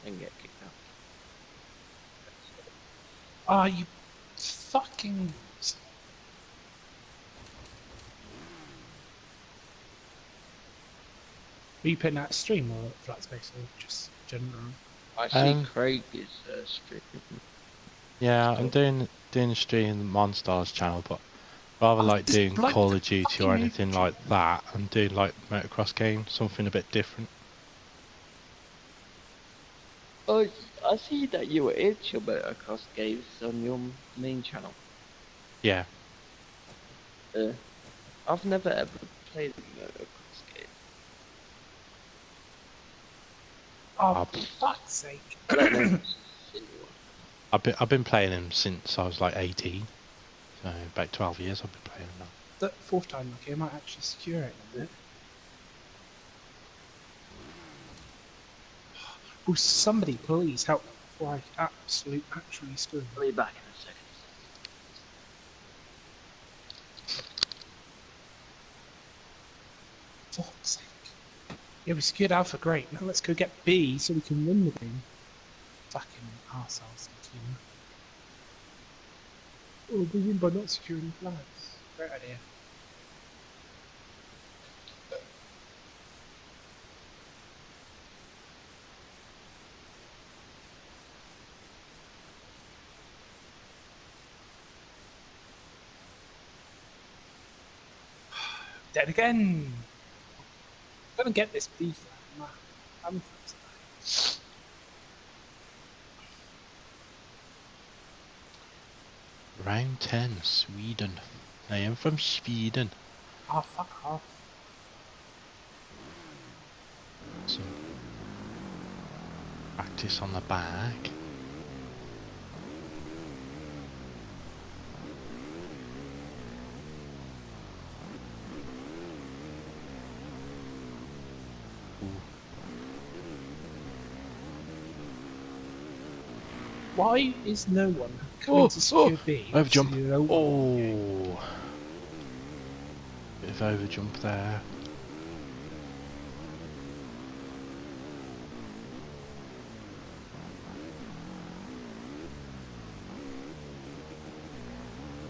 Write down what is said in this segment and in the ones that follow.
and get kicked out. Ah, you fucking... Were you putting that stream or Flatspace or just general? I see Craig is streaming. Yeah, I'm doing a stream in the MonStars channel, but rather like doing Call of Duty or anything like that, I'm doing like motocross games, something a bit different. Oh, I see that you were into your motocross games on your main channel. Yeah. I've never ever played a motocross game. Oh, for fuck's sake! I don't know. I've been playing them since I was like 18, so about 12 years I've been playing them now. The fourth time, okay, I might actually secure it in a bit. Will somebody please help before I actually screw? I'll be back in a second. Fuck's sake. Yeah, we secured Alpha, great. Now let's go get B so we can win the game. Fucking arseholes. Oh, we win by not securing flags. Great idea. Dead again! I'm gonna get this B flag, man. Round 10, Sweden. I am from Sweden. Oh, fuck off. Some practice on the back. Why is no one coming to secure B? Overjump. Oh. Bit of overjump there.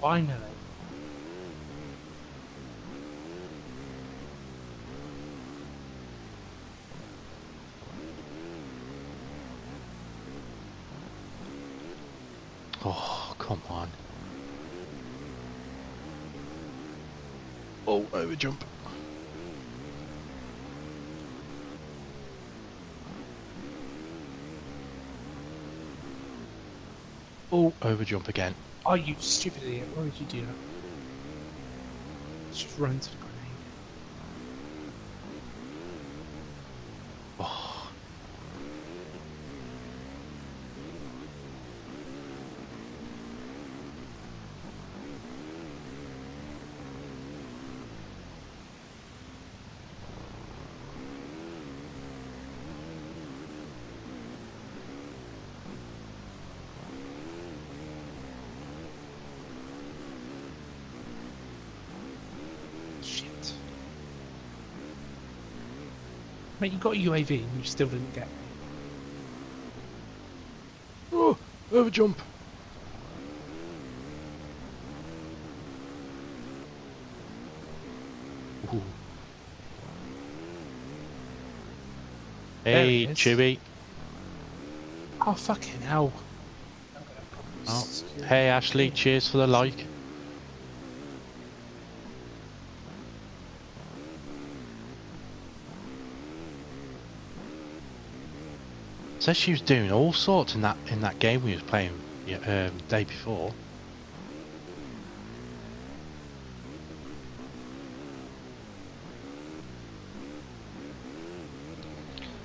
Finally. Oh, come on. Oh, overjump. Oh, overjump again. Oh, you stupid idiot. Why would you do that? Let's just run into the grenade. Oh. Mate, you got a UAV and you still didn't get me. Oh, overjump. Ooh. Hey, Chewy. Oh, fucking hell. Oh. Hey, Ashley, cheers for the like. Says she was doing all sorts in that game we was playing day before.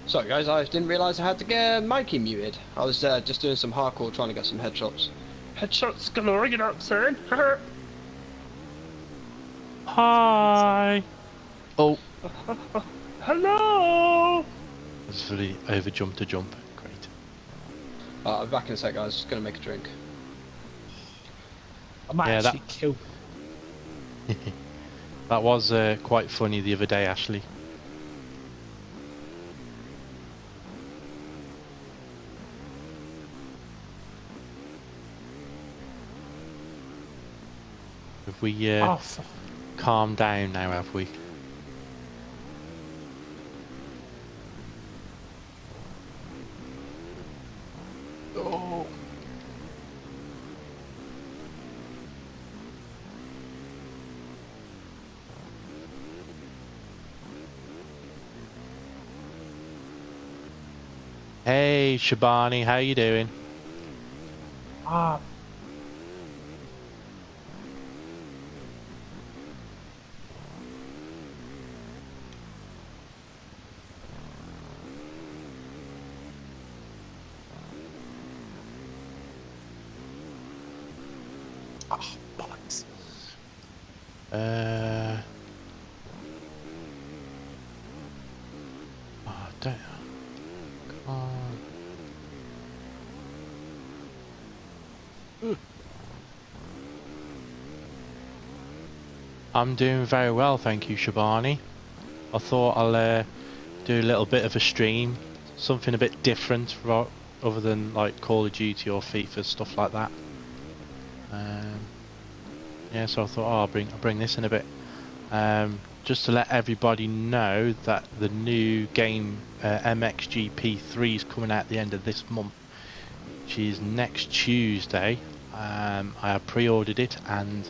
Sorry guys, I didn't realise I had to get Mikey muted. I was just doing some hardcore trying to get some headshots. Headshots galore, you know what I'm saying? Hi! Oh! Hello! That's really overjump to jump. Great. I'll be back in a sec guys, just gonna make a drink. I might actually kill. That was quite funny the other day, Ashley. Have we Oh, calmed down now, have we? oh. Hey, Shabani, how you doing? Ah. Oh, bollocks. Oh, don't. Come on. I'm doing very well, thank you, Shabani. I thought I'll do a little bit of a stream, something a bit different, other than like Call of Duty or FIFA, stuff like that. Yeah, so I thought, oh, I'll bring this in a bit, just to let everybody know that the new game MXGP 3 is coming out at the end of this month, which is next Tuesday. I have pre-ordered it, and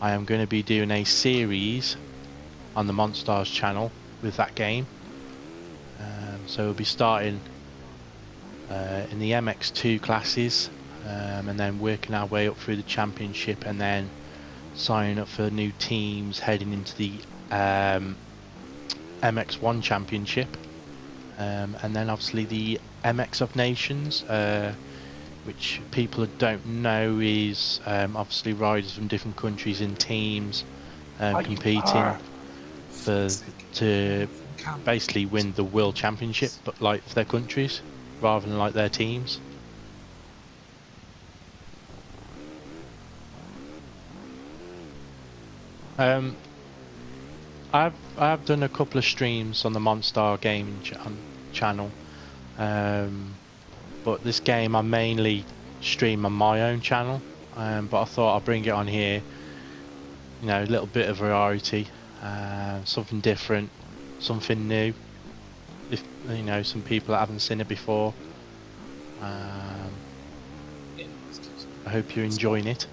I am going to be doing a series on the MonStars channel with that game. So we'll be starting in the MX2 classes, and then working our way up through the championship, and then signing up for new teams heading into the MX1 championship, and then obviously the MX of Nations, which people don't know is obviously riders from different countries in teams competing to basically win the world championship, but like for their countries rather than like their teams. I've done a couple of streams on the MonStars Gaming channel, but this game I mainly stream on my own channel, but I thought I'd bring it on here, you know, a little bit of variety, something different, something new, if you know, some people that haven't seen it before. I hope you're enjoying it.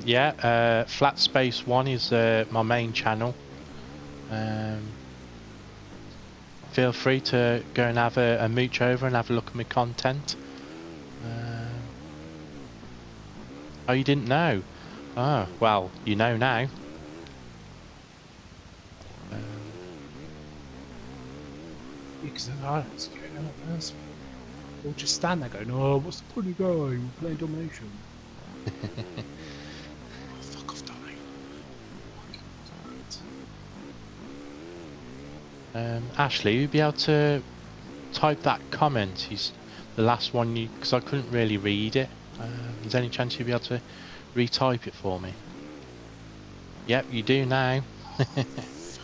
Yeah, Flatspace1 is my main channel. Feel free to go and have a mooch over and have a look at my content. Oh, you didn't know? Oh, well, you know now. Because I don't see it out there. We'll just stand there going, oh, what's the point of going? We're playing domination. Fuck off, darling. Ashley, you'd be able to type that comment. He's the last one, because I couldn't really read it. Is there any chance you'd be able to retype it for me? Yep, you do now. There's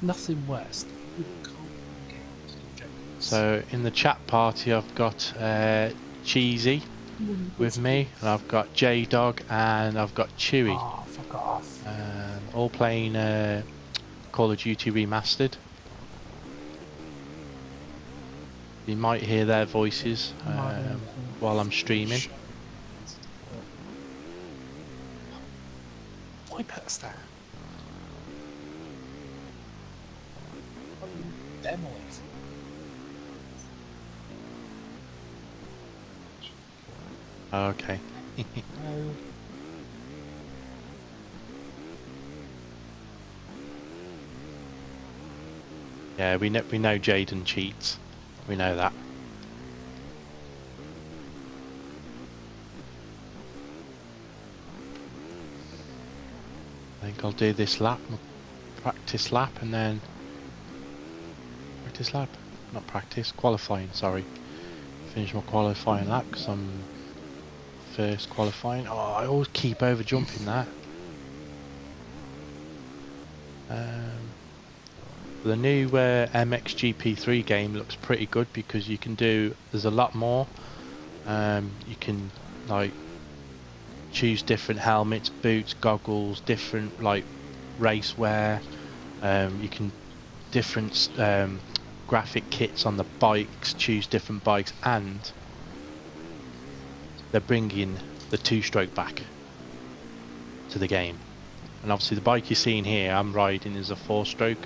nothing worse. So in the chat party, I've got Cheesy with me, and I've got JDog, and I've got Chewy. Oh, fuck off. All playing Call of Duty Remastered. You might hear their voices while I'm streaming. Why put that? Okay. Yeah, we know Jaden cheats. We know that. I think I'll do this lap, practice lap, and then practice lap, not practice, qualifying. Sorry, finish my qualifying lap because I'm first qualifying. Oh, I always keep over jumping that. The new MXGP3 game looks pretty good because you can do. There's a lot more. You can like choose different helmets, boots, goggles, different like race wear. You can different graphic kits on the bikes. Choose different bikes, and they're bringing the two-stroke back to the game. And obviously, the bike you're seeing here, I'm riding, is a four-stroke.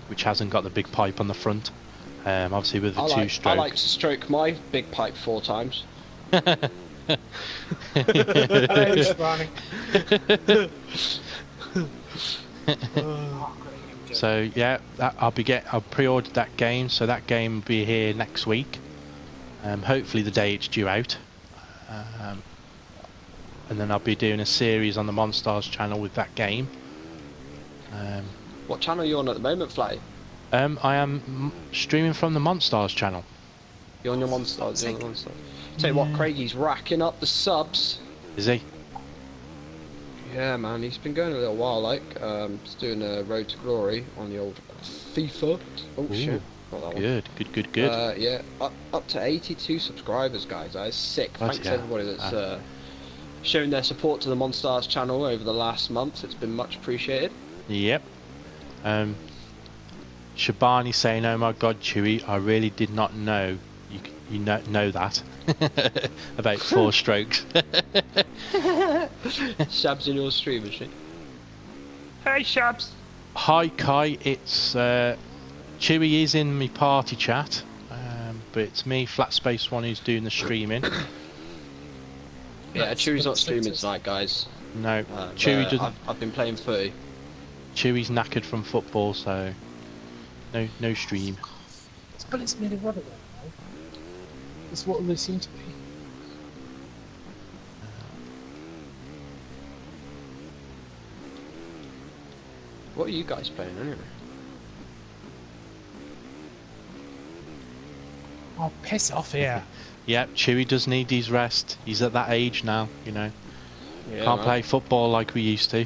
Which hasn't got the big pipe on the front. Obviously with the two-stroke. I like to stroke my big pipe 4 times. So yeah, I'll pre-ordered that game, so that game will be here next week. Hopefully the day it's due out. And then I'll be doing a series on the MonStars channel with that game. What channel are you on at the moment, Fly? I am streaming from the MonStars channel. You're on your MonStars. You're on the MonStars. Tell you what, Craigie's racking up the subs. Is he? Yeah, man, he's been going a little while. Like, he's doing a Road to Glory on the old FIFA. Oh Ooh, shit! Not that one. Good. Yeah, up to 82 subscribers, guys. That is sick. Bloody Thanks hell. everybody that's shown their support to the MonStars channel over the last month. It's been much appreciated. Yep. Shabani saying, "Oh my God, Chewy, I really did not know you know that about 4 strokes." Shabs in your stream, is she? Hey, Shabs. Hi Kai, it's Chewy is in my party chat, but it's me, Flatspace1, who's doing the streaming. Yeah, Chewy's not streaming tonight, guys. No, Chewy doesn't. I've been playing footy. Chewy's knackered from football, so no stream. This bullet's made of rubber though, no? That's what they seem to be. What are you guys playing anyway? Oh, piss off here. Yep, Chewy does need his rest. He's at that age now, you know. Yeah, Can't man. play football like we used to.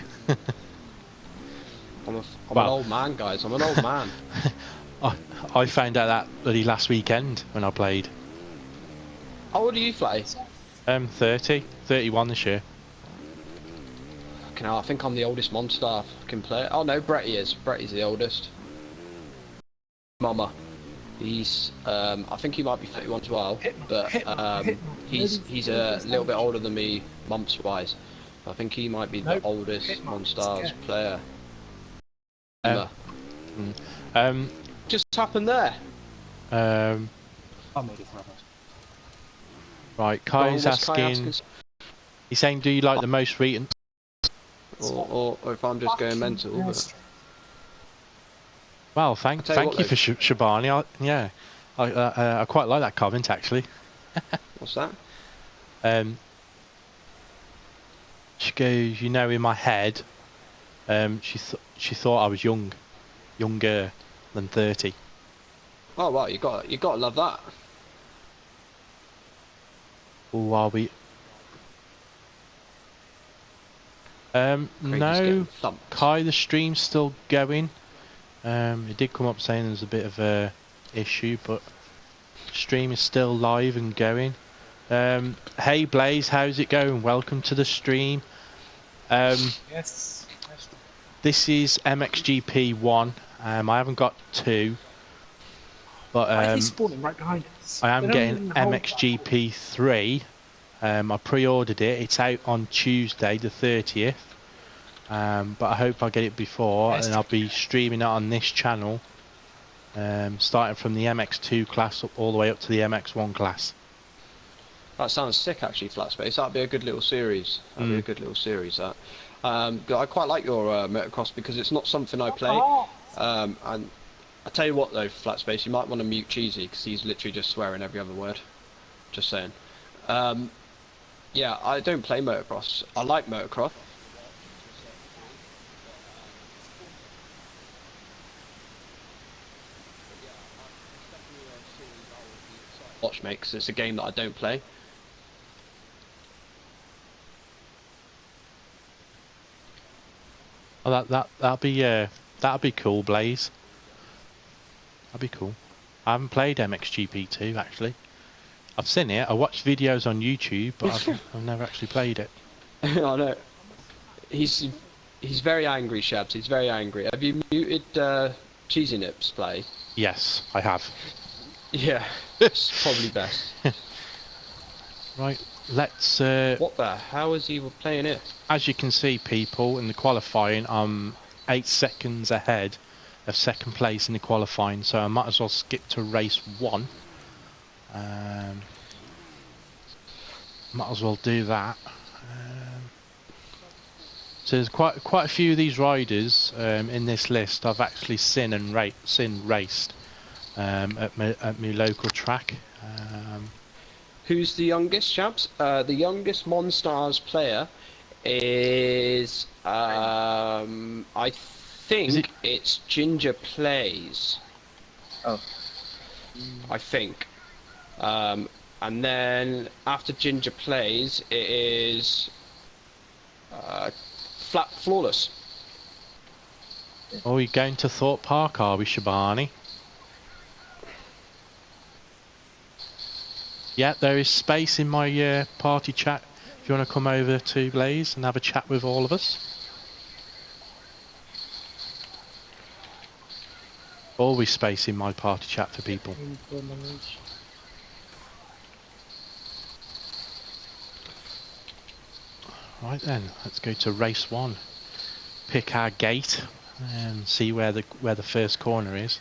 I'm Well- an old man, guys. I'm an old man. I found out that bloody last weekend when I played. How old do you play? 31 this year. Fucking hell, I think I'm the oldest MonStar fucking player. Oh no, Bretty is. Bretty's the oldest. Mama. He's, I think he might be 31 as well, but he's a little bit older than me, months-wise. I think he might be the oldest MonStars player. Just happened there. I made it forever. Right, Kai's Was Kai asking. He's saying, "Do you like the most recent?" or if I'm just going mental. But... Well, thank you for Shabani. I quite like that comment actually. What's that? She goes, you know, in my head, she thought I was younger than 30. Oh well, you got to love that. Oh, are we? Craigie's No, getting thumped. Kai, the stream's still going. It did come up saying there's a bit of a issue, but stream is still live and going. Hey Blaze, how's it going? Welcome to the stream. Yes. This is MXGP1. I haven't got 2, but Why are they spawning right behind us? I am They don't getting even hold MXGP3. I pre-ordered it. It's out on Tuesday the 30th. But I hope I get it before, Yes. and I'll be streaming it on this channel, starting from the MX2 class all the way up to the MX1 class. That sounds sick, actually, Flatspace. That'd be a good little series. That'd be a good little series. That. But I quite like your motocross because it's not something I play. And I tell you what, though, Flatspace, you might want to mute Cheesy because he's literally just swearing every other word. Just saying. Yeah, I don't play motocross. I like motocross. Watch mate, 'cause it's a game that I don't play. Oh, that'll That'd be cool, Blaze. That'd be cool. I haven't played MXGP 2 actually. I've seen it. I watched videos on YouTube, but I've never actually played it. I know. He's very angry, Shabs. He's very angry. Have you muted Cheesy Nips play? Yes, I have. Yeah, it's probably best. Right, let's... What the hell is he playing it? As you can see, people, in the qualifying, I'm 8 seconds ahead of second place in the qualifying, so I might as well skip to race 1. Might as well do that. So there's quite a few of these riders in this list I've actually seen raced at my local track. Who's the youngest, Shabs? The youngest MonStars player is I think it's Ginger Plays. Oh. I think. And then after Ginger Plays, it is Flawless. Oh, we're going to Thorpe Park, are we, Shabani? Yeah, there is space in my party chat if you want to come over to Blaze and have a chat with all of us. Always space in my party chat for people. Right then, let's go to race 1. Pick our gate and see where the first corner is.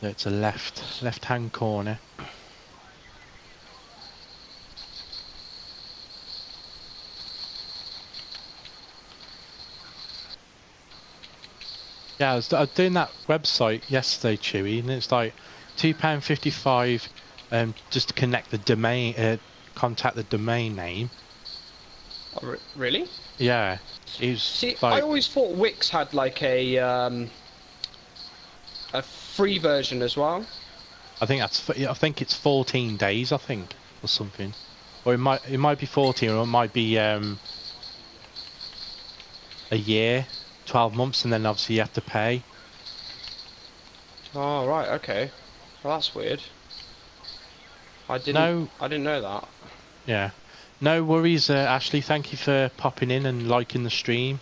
So it's a left-hand corner. Yeah, I was doing that website yesterday, Chewy, and it's like £2.55 just to connect the domain, contact the domain name. Oh, really? Yeah. It was. See, like, I always thought Wix had like a free version as well. I think it's 14 days, I think, or something, or it might be 14, or it might be a year. 12 months, and then obviously you have to pay. Oh right, okay. Well, that's weird. I didn't know that. Yeah. No worries, Ashley. Thank you for popping in and liking the stream.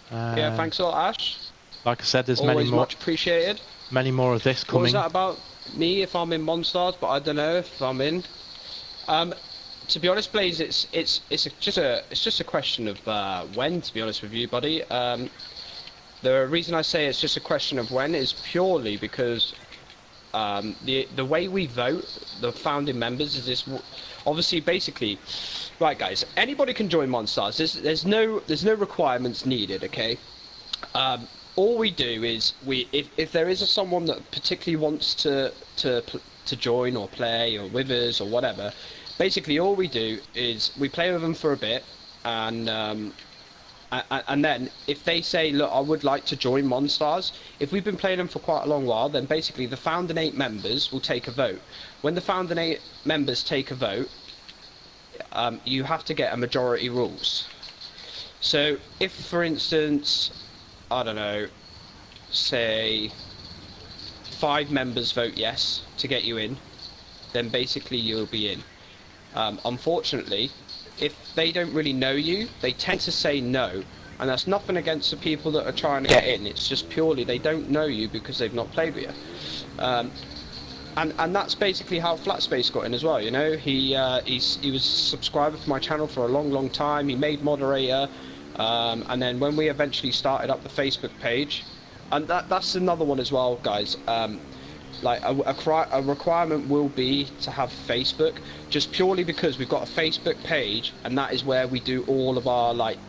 Yeah, thanks a lot, Ash. Like I said, there's Always many more. Much appreciated. Many more of this coming. What was that about me if I'm in MonStars? But I don't know if I'm in. To be honest, Blaze, it's just a question of when. To be honest with you, buddy. The reason I say it's just a question of when is purely because the way we vote, the founding members, is this. Obviously, basically, right, guys. Anybody can join MonStars. There's no requirements needed. Okay. All we do is if there is someone that particularly wants to join or play or with us or whatever. Basically, all we do is we play with them for a bit, and then if they say, look, I would like to join MonStars, if we've been playing them for quite a long while, then basically the founding 8 members will take a vote. When the founding 8 members take a vote, you have to get a majority rules. So if, for instance, I don't know, say 5 members vote yes to get you in, then basically you'll be in. Unfortunately, if they don't really know you, they tend to say no, and that's nothing against the people that are trying to get in. It's just purely they don't know you because they've not played with you. And that's basically how Flatspace got in as well. You know, he was a subscriber for my channel for a long time. He made moderator, and then when we eventually started up the Facebook page, and that's another one as well, guys. Like a requirement will be to have Facebook, just purely because we've got a Facebook page, and that is where we do all of our like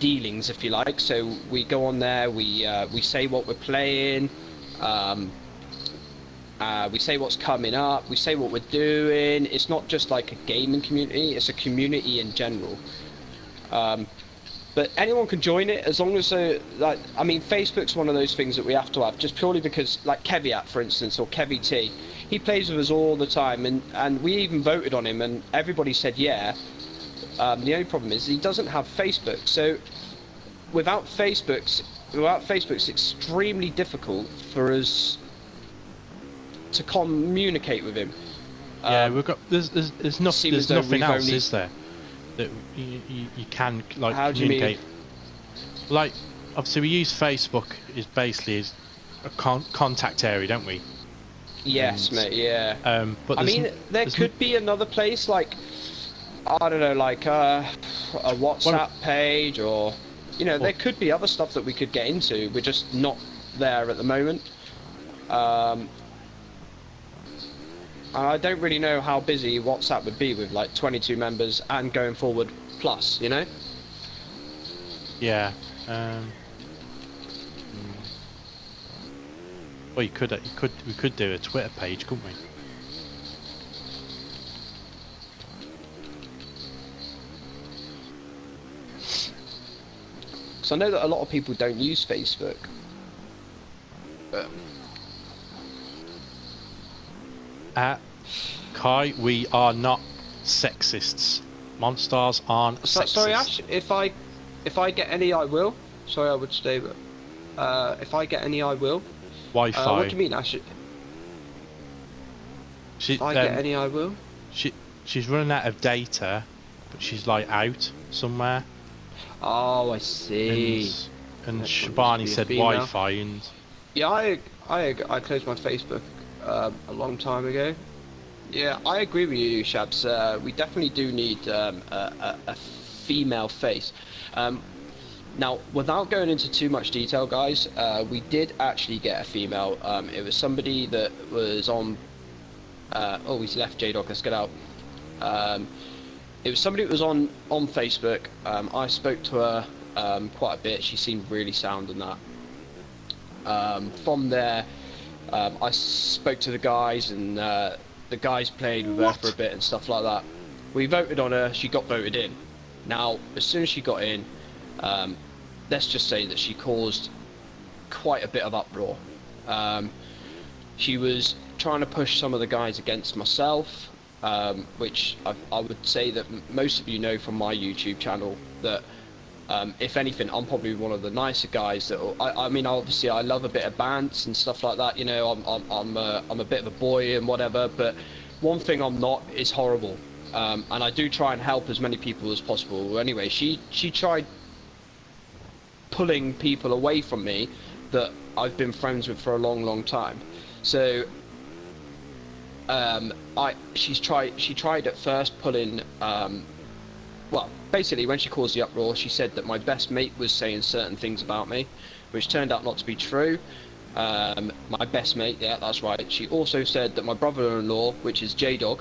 dealings, if you like. So we go on there, we say what we're playing, we say what's coming up, we say what we're doing. It's not just like a gaming community; it's a community in general. But anyone can join it as long as like, I mean, Facebook's one of those things that we have to have, just purely because, like Keviat, for instance, or Kevy T, he plays with us all the time, and we even voted on him, and everybody said yeah. The only problem is he doesn't have Facebook, so without Facebook, without Facebook, it's extremely difficult for us to communicate with him. Yeah, we've got there's nothing else, only... is there, that you can like How communicate? Do you mean? Like, obviously we use Facebook is basically as a contact area, don't we? Yes, mate. Yeah. But I mean, there could be another place, like, I don't know, like a WhatsApp page, or there could be other stuff that we could get into. We're just not there at the moment. I don't really know how busy WhatsApp would be with like 22 members and going forward plus, Yeah. Well, we could do a Twitter page, couldn't we? Because I know that a lot of people don't use Facebook. But... Kai, we are not sexists. MonStars aren't sexist. Sorry, Ash, if I get any, I will. Sorry, I would stay, but if I get any, I will. Wi-Fi. What do you mean, Ash? If I get any, I will. She's running out of data, but she's like out somewhere. Oh, I see. And Shabani said Wi-Fi, and yeah, I closed my Facebook a long time ago. Yeah, I agree with you, Shabs. We definitely do need a female face. Now, without going into too much detail, guys, we did actually get a female. It was somebody that was on... oh, he's left JDog, let's get out. It was somebody that was on Facebook. I spoke to her quite a bit. She seemed really sound in that. From there, I spoke to the guys, and the guys played with her for a bit and stuff like that. We voted on her, she got voted in. Now, as soon as she got in, let's just say that she caused quite a bit of uproar. She was trying to push some of the guys against myself, which I would say that most of you know from my YouTube channel that if anything, I'm probably one of the nicer guys. That I mean, obviously, I love a bit of bants and stuff like that. I'm a bit of a boy and whatever. But one thing I'm not is horrible, and I do try and help as many people as possible. Anyway, she tried pulling people away from me that I've been friends with for a long time. So she tried at first pulling. Well, basically, when she caused the uproar, she said that my best mate was saying certain things about me, which turned out not to be true. My best mate, yeah, that's right. She also said that my brother-in-law, which is JDog,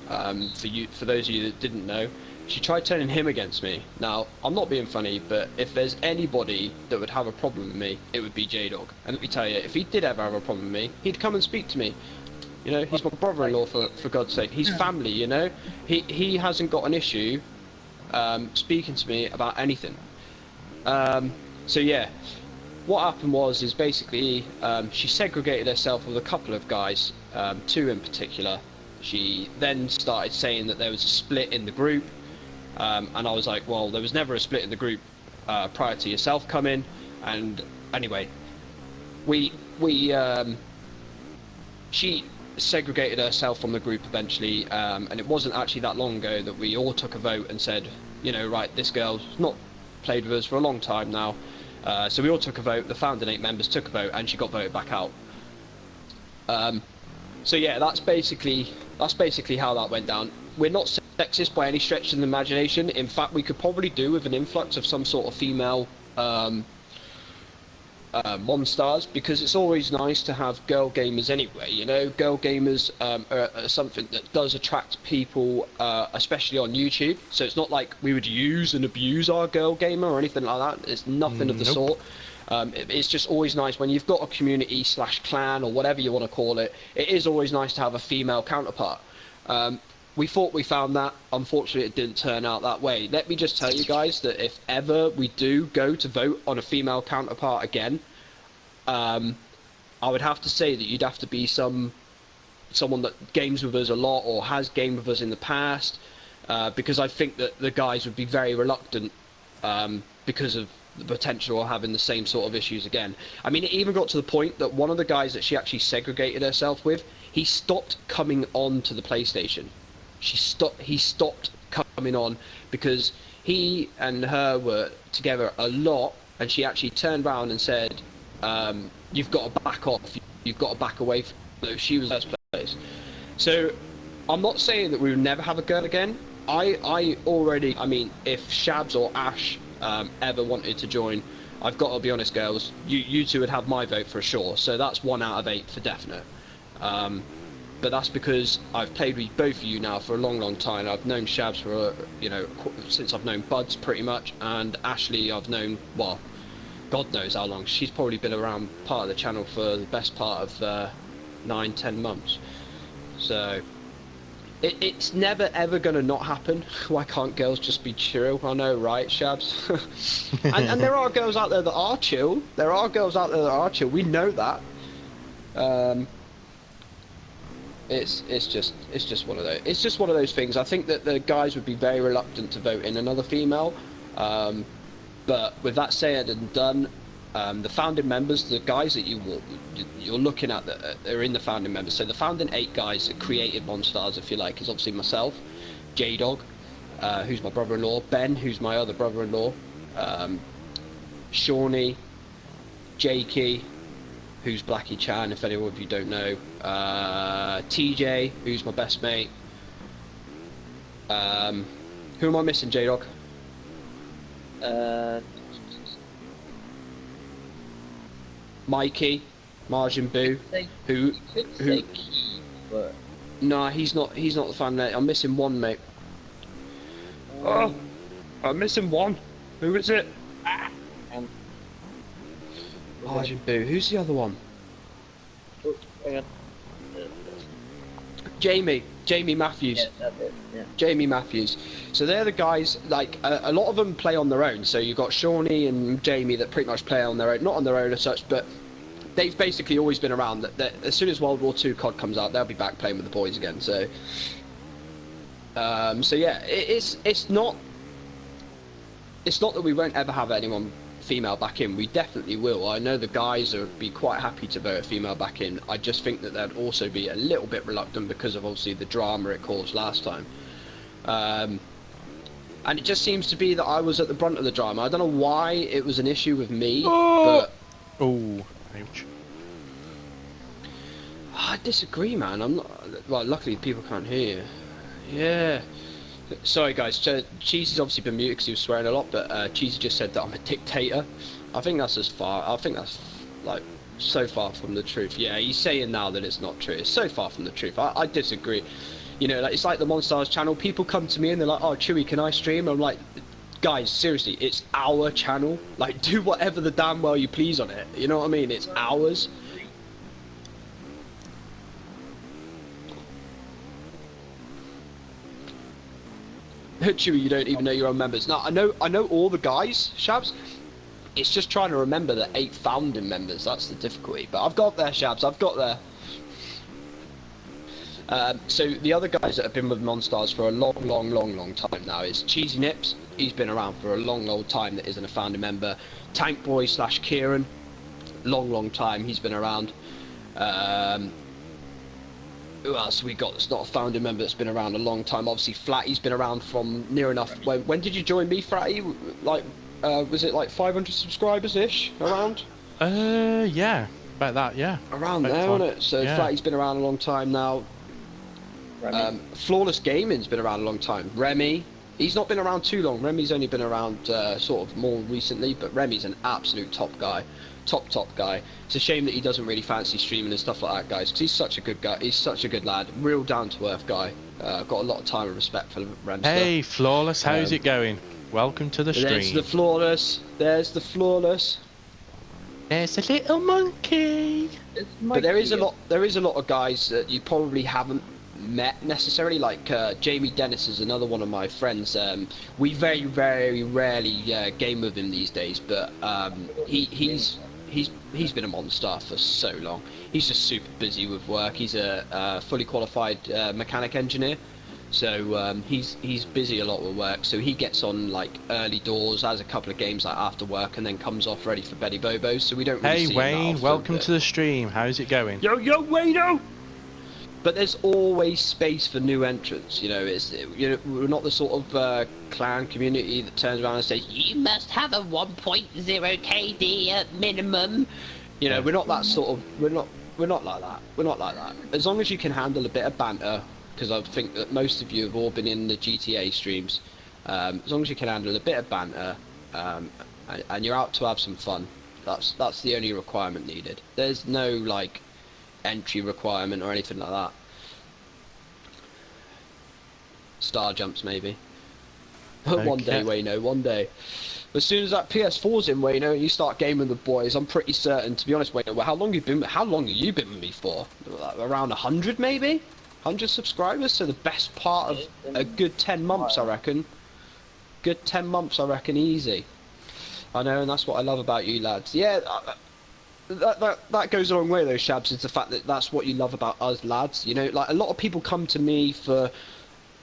for those of you that didn't know, she tried turning him against me. Now, I'm not being funny, but if there's anybody that would have a problem with me, it would be JDog. And let me tell you, if he did ever have a problem with me, he'd come and speak to me. He's my brother-in-law, for God's sake. He's family, He hasn't got an issue speaking to me about anything. So yeah, what happened is basically she segregated herself with a couple of guys, two in particular. She then started saying that there was a split in the group, and I was like, well, there was never a split in the group prior to yourself coming. And anyway, she segregated herself from the group eventually, and it wasn't actually that long ago that we all took a vote and said, right, this girl's not played with us for a long time now. So we all took a vote, the founding 8 members took a vote, and she got voted back out. So yeah, that's basically how that went down. We're not sexist by any stretch of the imagination. In fact, we could probably do with an influx of some sort of female MonStars, because it's always nice to have girl gamers anyway. Girl gamers are something that does attract people, especially on YouTube. So it's not like we would use and abuse our girl gamer or anything like that. It's nothing of the sort. It's just always nice when you've got a community / clan or whatever you want to call it. It is always nice to have a female counterpart. We thought we found that. Unfortunately, it didn't turn out that way. Let me just tell you guys that if ever we do go to vote on a female counterpart again, I would have to say that you'd have to be someone that games with us a lot or has gamed with us in the past, because I think that the guys would be very reluctant because of the potential of having the same sort of issues again. I mean, it even got to the point that one of the guys that she actually segregated herself with, he stopped coming on to the PlayStation. He stopped coming on because he and her were together a lot, and she actually turned around and said, you've got to back off, you've got to back away from her. She was in the first place. So I'm not saying that we will never have a girl again. I mean, if Shabs or Ash ever wanted to join, I've got to be honest, girls, you two would have my vote for sure. So that's 1 out of 8 for definite. But that's because I've played with both of you now for a long time. I've known Shabs for, you know, since I've known Buds pretty much, and Ashley I've known, well, God knows how long. She's probably been around part of the channel for the best part of 9-10 months. So it's never ever going to not happen. Why can't girls just be chill? I know, right, Shabs? and there are girls out there that are chill. There are girls out there that are chill. We know that. It's just one of those. It's just one of those things. I think that the guys would be very reluctant to vote in another female. But with that said and done, the founding members, the guys that you're looking at that are in the founding members. So the founding 8 guys that created MonStars, if you like, is obviously myself, JDog, who's my brother-in-law, Ben, who's my other brother-in-law, Shauny, Jakey, who's Blackie Chan, if anyone of you don't know, TJ, who's my best mate. Who am I missing, JDog? Mikey, Margin Boo, who but nah, he's not the fan mate. I'm missing one, mate. Oh, I'm missing one. Who is it? Margin Boo. Who's the other one? oh, hang on. Jamie Matthews. Yeah, that's it. Yeah. Jamie Matthews. So they're the guys, like, a lot of them play on their own. So you've got Shauny and Jamie that pretty much play on their own. Not on their own as such, but they've basically always been around. That as soon as World War II COD comes out, they'll be back playing with the boys again. So, so yeah, it's not that we won't ever have anyone female back in. We definitely will. I know the guys would be quite happy to vote a female back in. I just think that they'd also be a little bit reluctant because of obviously the drama it caused last time. And it just seems to be that I was at the brunt of the drama. I don't know why it was an issue with me, but ouch. I disagree, man. I'm not. Well, luckily people can't hear you. Yeah. Sorry, guys. Cheesy's obviously been muted because he was swearing a lot, but Cheesy just said that I'm a dictator. I think that's like so far from the truth. Yeah, he's saying now that it's not true. It's so far from the truth. I disagree. You know, like, it's like the MonStars channel. People come to me and they're like, "Oh, Chewy, can I stream?" I'm like, guys, seriously, it's our channel. Like, do whatever the damn well you please on it. You know what I mean? It's ours. Chewy, you don't even know your own members. Now, I know all the guys, Shabs. It's just trying to remember the 8 founding members. That's the difficulty. But I've got there, Shabs. I've got there. So the other guys that have been with MonStars for a long time now is Cheesy Nips. He's been around for a long old time that isn't a founding member. Tank Boy / Kieran, long time he's been around. Who else we got that's not a founding member that's been around a long time? Obviously Flatty's been around from near enough. When did you join me, Flatty? Like, was it like 500 subscribers ish around? Yeah, about that, yeah. Around about there, time. wasn't it? So yeah. Flatty's been around a long time now. FlawlessGaming's been around a long time. Remy, he's not been around too long. Remy's only been around sort of more recently, but Remy's an absolute top guy. Top guy. It's a shame that he doesn't really fancy streaming and stuff like that, guys, because he's such a good guy. He's such a good lad. Real down-to-earth guy. Got a lot of time and respect for Rem. Hey, Flawless, how's it going? Welcome to the stream. There's the Flawless. There's the Flawless. There's a little monkey. But there is a lot of guys that you probably haven't met necessarily. Like Jamie Dennis is another one of my friends. We very rarely game with him these days, but he's been a MonStar for so long. He's just super busy with work. He's a fully qualified mechanic engineer, So he's busy a lot with work, so he gets on like early doors, has a couple of games like after work, and then comes off ready for Betty Bobos. So we don't really see Hey him that Wayne, often, welcome but... to the stream. How's it going? Yo, Wayno! But there's always space for new entrants. You know, we're not the sort of clan community that turns around and says you must have a 1.0 KD at minimum. You know, we're not that sort of. We're not like that. We're not like that. As long as you can handle a bit of banter, because I think that most of you have all been in the GTA streams. As long as you can handle a bit of banter, and you're out to have some fun, that's the only requirement needed. There's no like entry requirement or anything like that. Star jumps maybe. Okay. One day, Wayno, one day. As soon as that PS4's in, Wayno, and you start gaming with the boys, I'm pretty certain, to be honest, Wayno, how long have you been with me for? Around 100 maybe? 100 subscribers, so the best part of a good 10 months, I reckon. Good 10 months, I reckon, easy. I know, and that's what I love about you lads. Yeah, that goes a long way though, Shabs, is the fact that that's what you love about us lads. You know, like a lot of people come to me for,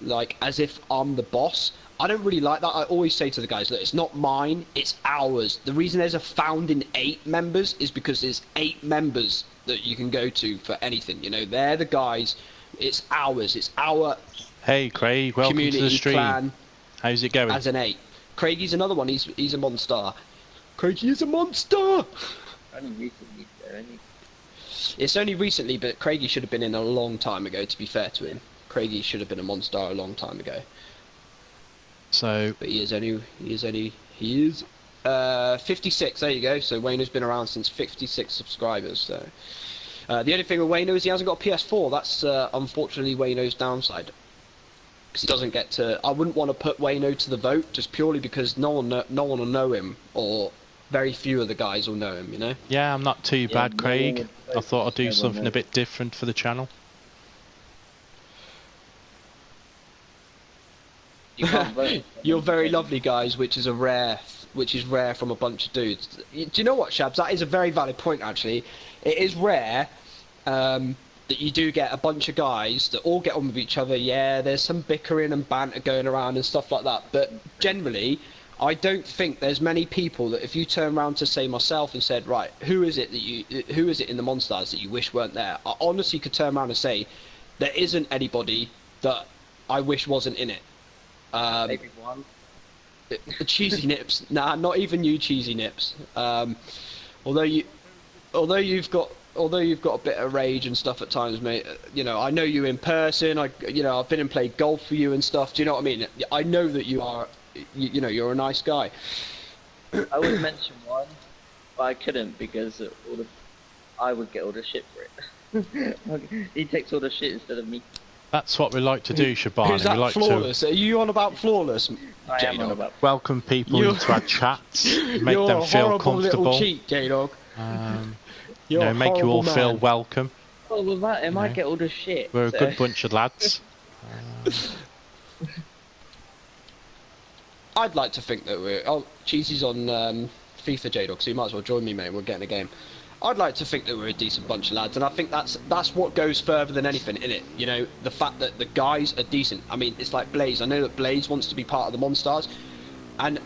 like, as if I'm the boss. I don't really like that. I always say to the guys, look, it's not mine, it's ours. The reason there's a founding 8 members is because there's 8 members that you can go to for anything. You know, they're the guys. It's ours. It's our. Hey Craig, welcome to the stream. Clan. How's it going? As an 8. Craigie's another one. He's a MonStar. Craigie is a monster. Only recently, though, isn't he? It's only recently, but Craigie should have been in a long time ago. To be fair to him, Craigie should have been a MonStar a long time ago. So, but he is 56. There you go. So Wayno's been around since 56 subscribers. So the only thing with Wayno is he hasn't got a PS4. That's unfortunately Wayno's downside. Because he doesn't get to. I wouldn't want to put Wayno to the vote just purely because no one will know him, or very few of the guys will know him. You know. Yeah, I'm not too bad, Craig. I thought I'd do something a bit different for the channel. You're very lovely, guys, which is rare from a bunch of dudes. Do you know what, Shabs? That is a very valid point, actually. It is rare that you do get a bunch of guys that all get on with each other. Yeah, there's some bickering and banter going around and stuff like that. But generally, I don't think there's many people that if you turn around to say myself and said, right, who is it in the MonStars that you wish weren't there? I honestly could turn around and say there isn't anybody that I wish wasn't in it. Maybe one. Cheesy Nips. Nah, not even you, Cheesy Nips. Although you've got a bit of rage and stuff at times, mate. You know, I know you in person. I've been and played golf for you and stuff. Do you know what I mean? I know that you are. You know, you're a nice guy. I would mention one, but I couldn't because I would get all the shit for it. He takes all the shit instead of me. That's what we like to do, Shabani. Who's that, we like Flawless? Are you on about Flawless? I am on about. Welcome people into our chats, make them feel comfortable. Little cheat, JDog. Make you all feel welcome. Well, with that, I might get all the shit. We're a good bunch of lads. I'd like to think that we're. Oh, Cheesy's on FIFA, JDog, so you might as well join me, mate. We'll get in a game. I'd like to think that we're a decent bunch of lads, and I think that's what goes further than anything, innit? You know, the fact that the guys are decent. I mean, it's like Blaze. I know that Blaze wants to be part of the MonStars, and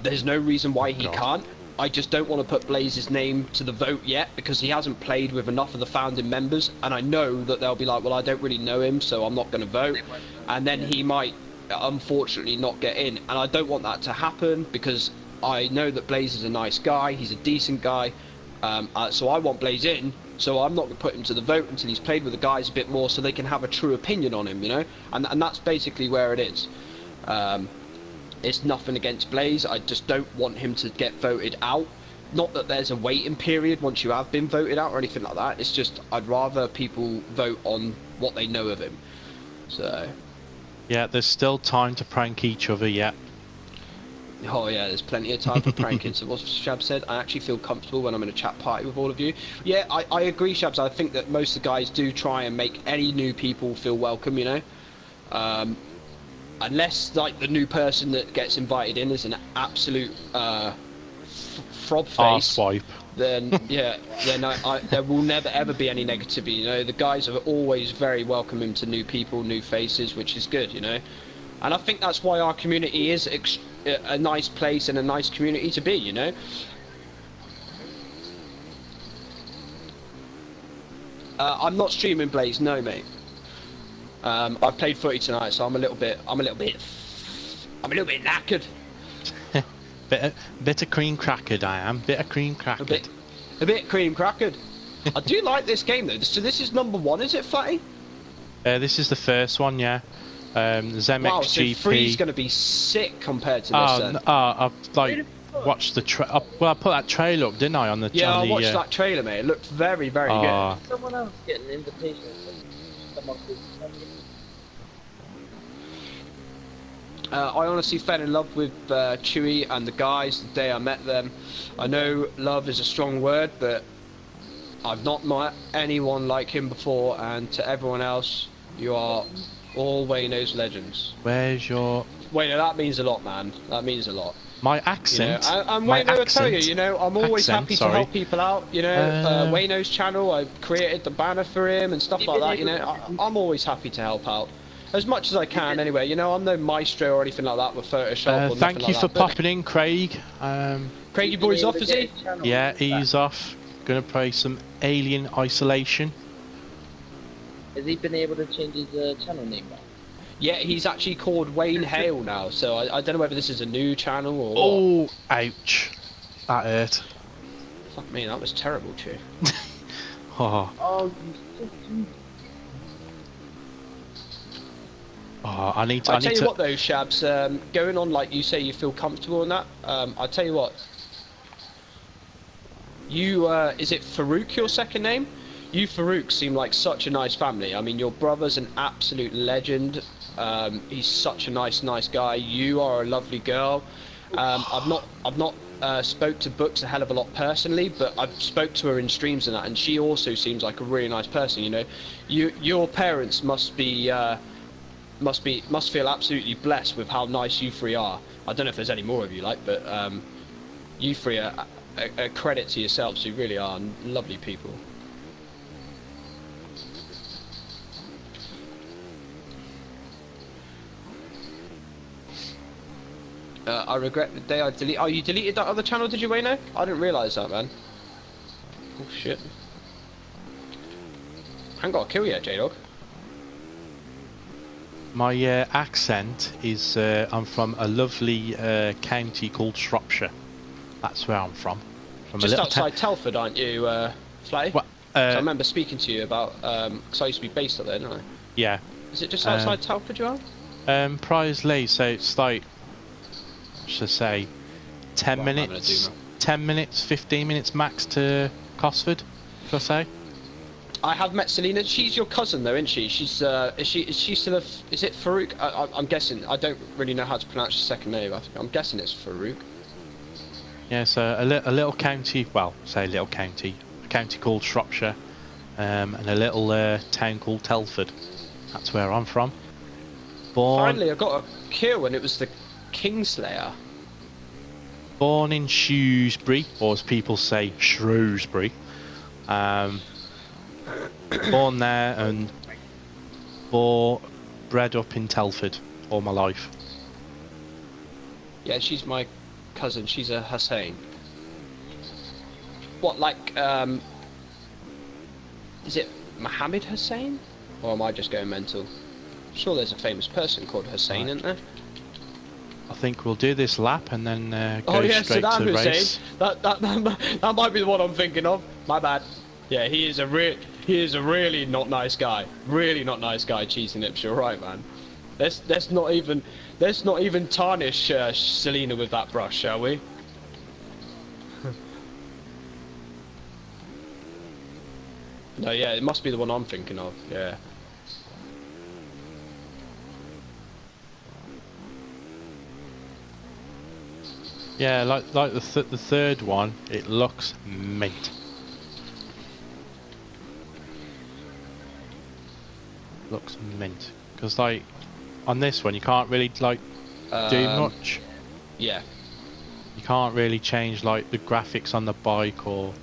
there's no reason why he can't. I just don't want to put Blaze's name to the vote yet because he hasn't played with enough of the founding members, and I know that they'll be like, well, I don't really know him, so I'm not going to vote, and then he might, unfortunately, not get in, and I don't want that to happen because I know that Blaze is a nice guy, he's a decent guy. So I want Blaze in, so I'm not going to put him to the vote until he's played with the guys a bit more so they can have a true opinion on him, you know? And that's basically where it is. It's nothing against Blaze, I just don't want him to get voted out. Not that there's a waiting period once you have been voted out or anything like that, it's just I'd rather people vote on what they know of him. So... Yeah, there's still time to prank each other yet. Oh yeah, there's plenty of time for pranking. So what Shab said, I actually feel comfortable when I'm in a chat party with all of you. Yeah, I agree, Shabs. I think that most of the guys do try and make any new people feel welcome, you know. Unless, like, the new person that gets invited in is an absolute frog R face, swipe. then yeah, then there will never ever be any negativity. You know, the guys are always very welcoming to new people, new faces, which is good. You know, and I think that's why our community is a nice place and a nice community to be. You know. I'm not streaming Blaze, no mate. I've played footy tonight, so I'm a little bit knackered. Bit of cream crackered, I am. Bit of cream crackered. A bit cream crackered. I do like this game though. So this is number 1, is it, Flatty? This is the first one, yeah. There's MXGP. Wow, so 3's going to be sick compared to this. Then. I've like watched the well, I put that trailer up, didn't I? On the I watched that trailer, mate. It looked very, very good. Someone else get an invitation. Someone called I honestly fell in love with Chewy and the guys the day I met them. I know love is a strong word, but I've not met anyone like him before, and to everyone else, you are all Wayno's legends. Where's your... Wayno, that means a lot, man. That means a lot. My accent. You know, and Wayno, I tell you, you know, I'm always happy to help people out. You know, Wayno's channel, I created the banner for him and stuff like that. You know, I'm always happy to help out. As much as I can, anyway. You know, I'm no maestro or anything like that with Photoshop. Or thank you like for that, popping in, Craig. Craigie boy's off, is he? Yeah, he's off. Gonna play some Alien Isolation. Has he been able to change his channel name back? Yeah, he's actually called Wayne Hale now. So I don't know whether this is a new channel or. Oh, what. ouch! That hurt. Fuck me, that was terrible, too. Oh, I need to. I tell you what, though, Shabs, going on like you say, you feel comfortable in that. I tell you what. You is it Farouk your second name? You Farouk seem like such a nice family. I mean, your brother's an absolute legend. He's such a nice guy. You are a lovely girl. I've not spoke to Books a hell of a lot personally, but I've spoke to her in streams and that, and she also seems like a really nice person. You know, your parents must feel absolutely blessed with how nice you three are. I don't know if there's any more of you like, but you three are a credit to yourselves. You really are lovely people. I regret the day I deleted. Oh, you deleted that other channel, did you, Wayno? I didn't realise that, man. Oh shit! I haven't got a kill yet, JDog. My accent is I'm from a lovely county called Shropshire. That's where I'm from. Just outside Telford, aren't you, Flatty? Well, I remember speaking to you about, because I used to be based up there, didn't I? Yeah. Is it just outside Telford, you are? Prisley, so it's like, should I say, 10 minutes, 15 minutes max to Cosford, should I say? I have met Selena. She's your cousin, though, isn't she? She's is she still is it Farouk? I'm guessing. I don't really know how to pronounce your second name. I'm guessing it's Farouk. Yeah, so a little county. Well, say a little county. A county called Shropshire, and a little town called Telford. That's where I'm from. Finally, I got a kill, and it was the Kingslayer. Born in Shrewsbury, or as people say, Shrewsbury. Born there and bred up in Telford all my life. Yeah, she's my cousin. She's a Hussein. What, like, is it Mohammed Hussein? Or am I just going mental? I'm sure there's a famous person called Hussein, isn't there? I think we'll do this lap and then go straight Saddam to the Hussein. race. That might be the one I'm thinking of. My bad. Yeah, he is a really not nice guy. Really not nice guy, Cheesy Nips. You're right, man. Let's not even tarnish Selena with that brush, shall we? No, yeah, it must be the one I'm thinking of. Yeah. Yeah, like the third one, it looks mint. Looks mint, because like on this one you can't really like do much. Yeah. You can't really change like the graphics on the bike or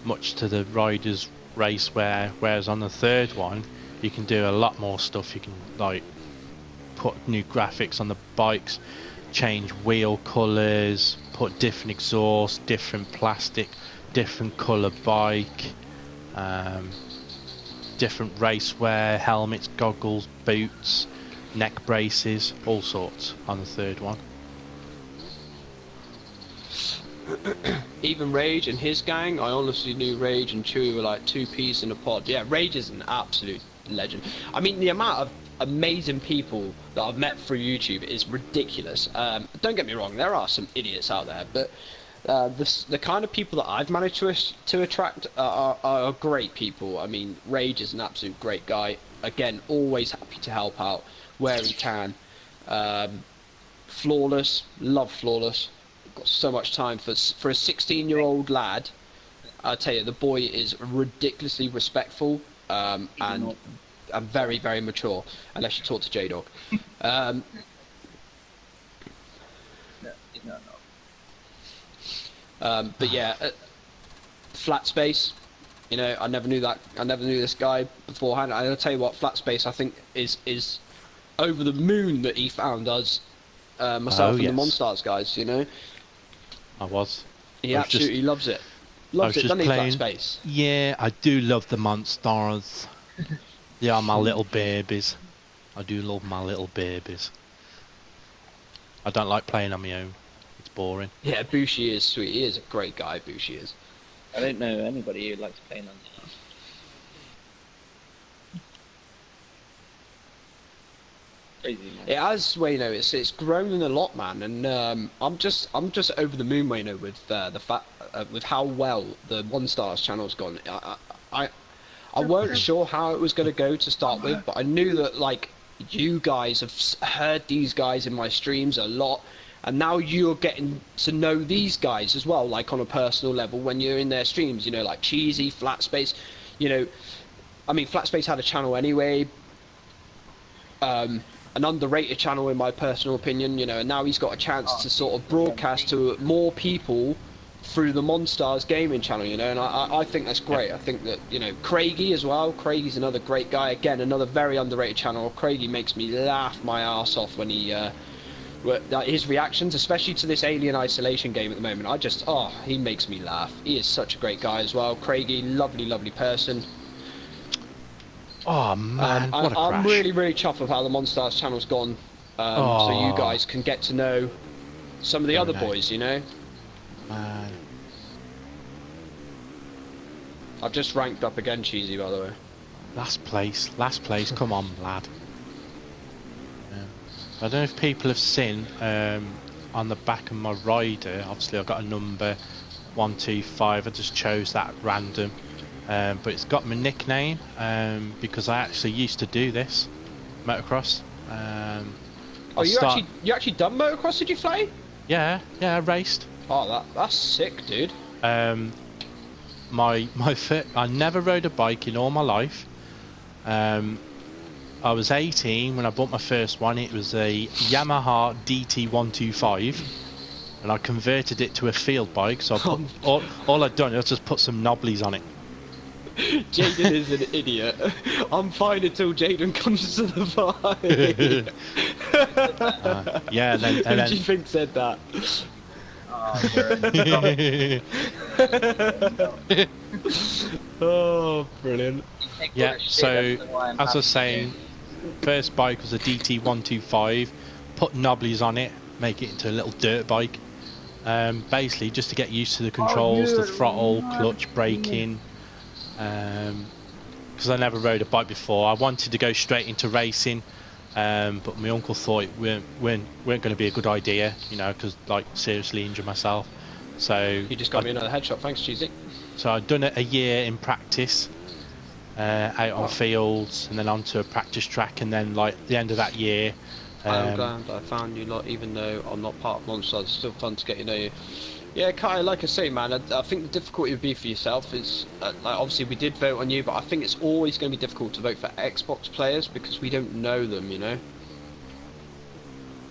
much to the rider's racewear, whereas on the third one you can do a lot more stuff. You can like put new graphics on the bikes, change wheel colours, put different exhaust, different plastic, different colour bike, different racewear, helmets, goggles, boots, neck braces, all sorts on the third one. Even Rage and his gang, I honestly knew Rage and Chewy were like two peas in a pod. Yeah, Rage is an absolute legend. I mean, the amount of amazing people that I've met through YouTube is ridiculous. Don't get me wrong, there are some idiots out there, but the kind of people that I've managed to attract are great people. I mean, Rage is an absolute great guy. Again, always happy to help out where he can. Flawless, love Flawless. Got so much time for a 16-year-old lad. I tell you, the boy is ridiculously respectful and very, very mature. Unless you talk to JDog. No, he's not. But yeah, Flatspace. You know, I never knew that. I never knew this guy beforehand. I'll tell you what, Flatspace I think is over the moon that he found us, myself and the MonStars guys. You know, he absolutely loves it. Loves it, doesn't he, Flatspace? Yeah, I do love the MonStars. They are my little babies. I do love my little babies. I don't like playing on my own. It's boring. Yeah, Bushi is sweet. He is a great guy, Bushi is. I don't know anybody who likes playing on the crazy, man. It has, well, you know, it's grown a lot, man, and I'm just over the moon, you know, with the fact with how well the MonStars channel's gone. I weren't sure how it was going to go to start with, but I knew that like you guys have heard these guys in my streams a lot, and now you're getting to know these guys as well, like on a personal level when you're in their streams. You know, like Cheesy, Flatspace. You know, I mean, Flatspace had a channel anyway. An underrated channel in my personal opinion, you know, and now he's got a chance to sort of broadcast to more people through the MonStars Gaming channel, you know, and I think that's great. I think that, you know, Craigie as well. Craigie's another great guy. Again, another very underrated channel. Craigie makes me laugh my ass off when he, his reactions, especially to this Alien Isolation game at the moment. He makes me laugh. He is such a great guy as well. Craigie, lovely, lovely person. Oh man, what a crash. I'm really, really chuffed with how the MonStars channel's gone, so you guys can get to know some of the other boys, you know. Man. I've just ranked up again, Cheesy, by the way. Last place, come on, lad. Yeah. I don't know if people have seen on the back of my rider, obviously I've got a number 125, I just chose that at random. But it's got my nickname because I actually used to do this motocross. You actually done motocross? Did you play? Yeah, I raced. Oh, that's sick, dude. I never rode a bike in all my life. I was 18 when I bought my first one. It was a Yamaha DT125, and I converted it to a field bike. So I put, all I'd done was just put some knobblies on it. Jaden is an idiot. I'm fine until Jaden comes to the fight. Yeah, and then, Who do you think said that? Oh, brilliant. Yeah, so as I was saying, first bike was a DT125, put knobblies on it, make it into a little dirt bike. Basically just to get used to the controls, the throttle, clutch, braking. Because I never rode a bike before. I wanted to go straight into racing, but my uncle thought it weren't going to be a good idea, you know, because like seriously injure myself. So you just got me another headshot, thanks, Cheesy. So I'd done it a year in practice, out on fields, and then onto a practice track, and then like the end of that year. I'm glad I found you lot, even though I'm not part of MonStars. It's still fun to get to know you. Yeah, Kai, like I say, man, I think the difficulty would be for yourself is, like, obviously we did vote on you, but I think it's always going to be difficult to vote for Xbox players because we don't know them, you know?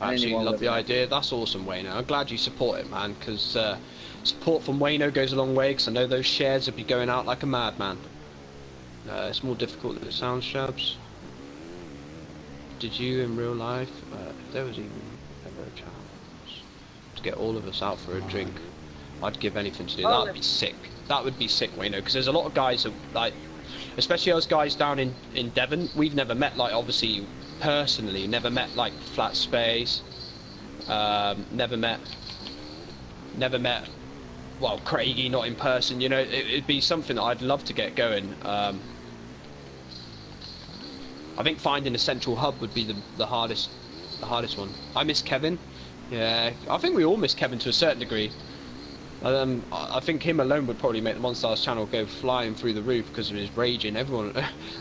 I absolutely love the idea. That's awesome, Wayno. I'm glad you support it, man, because support from Wayno goes a long way, because I know those shares would be going out like a madman. It's more difficult than it sounds, Shabs. Did you in real life, if there was even ever a chance to get all of us out for a drink, I'd give anything to do that. That'd be sick. That would be sick, Wayno, because there's a lot of guys that, like, especially those guys down in Devon, we've never met, like, obviously, personally, never met, like, Flatspace, never met, well, Craigie, not in person, you know, it'd be something that I'd love to get going. I think finding a central hub would be the hardest one. I miss Kevin. Yeah, I think we all miss Kevin to a certain degree. I think him alone would probably make the MonStars channel go flying through the roof because of his raging, everyone,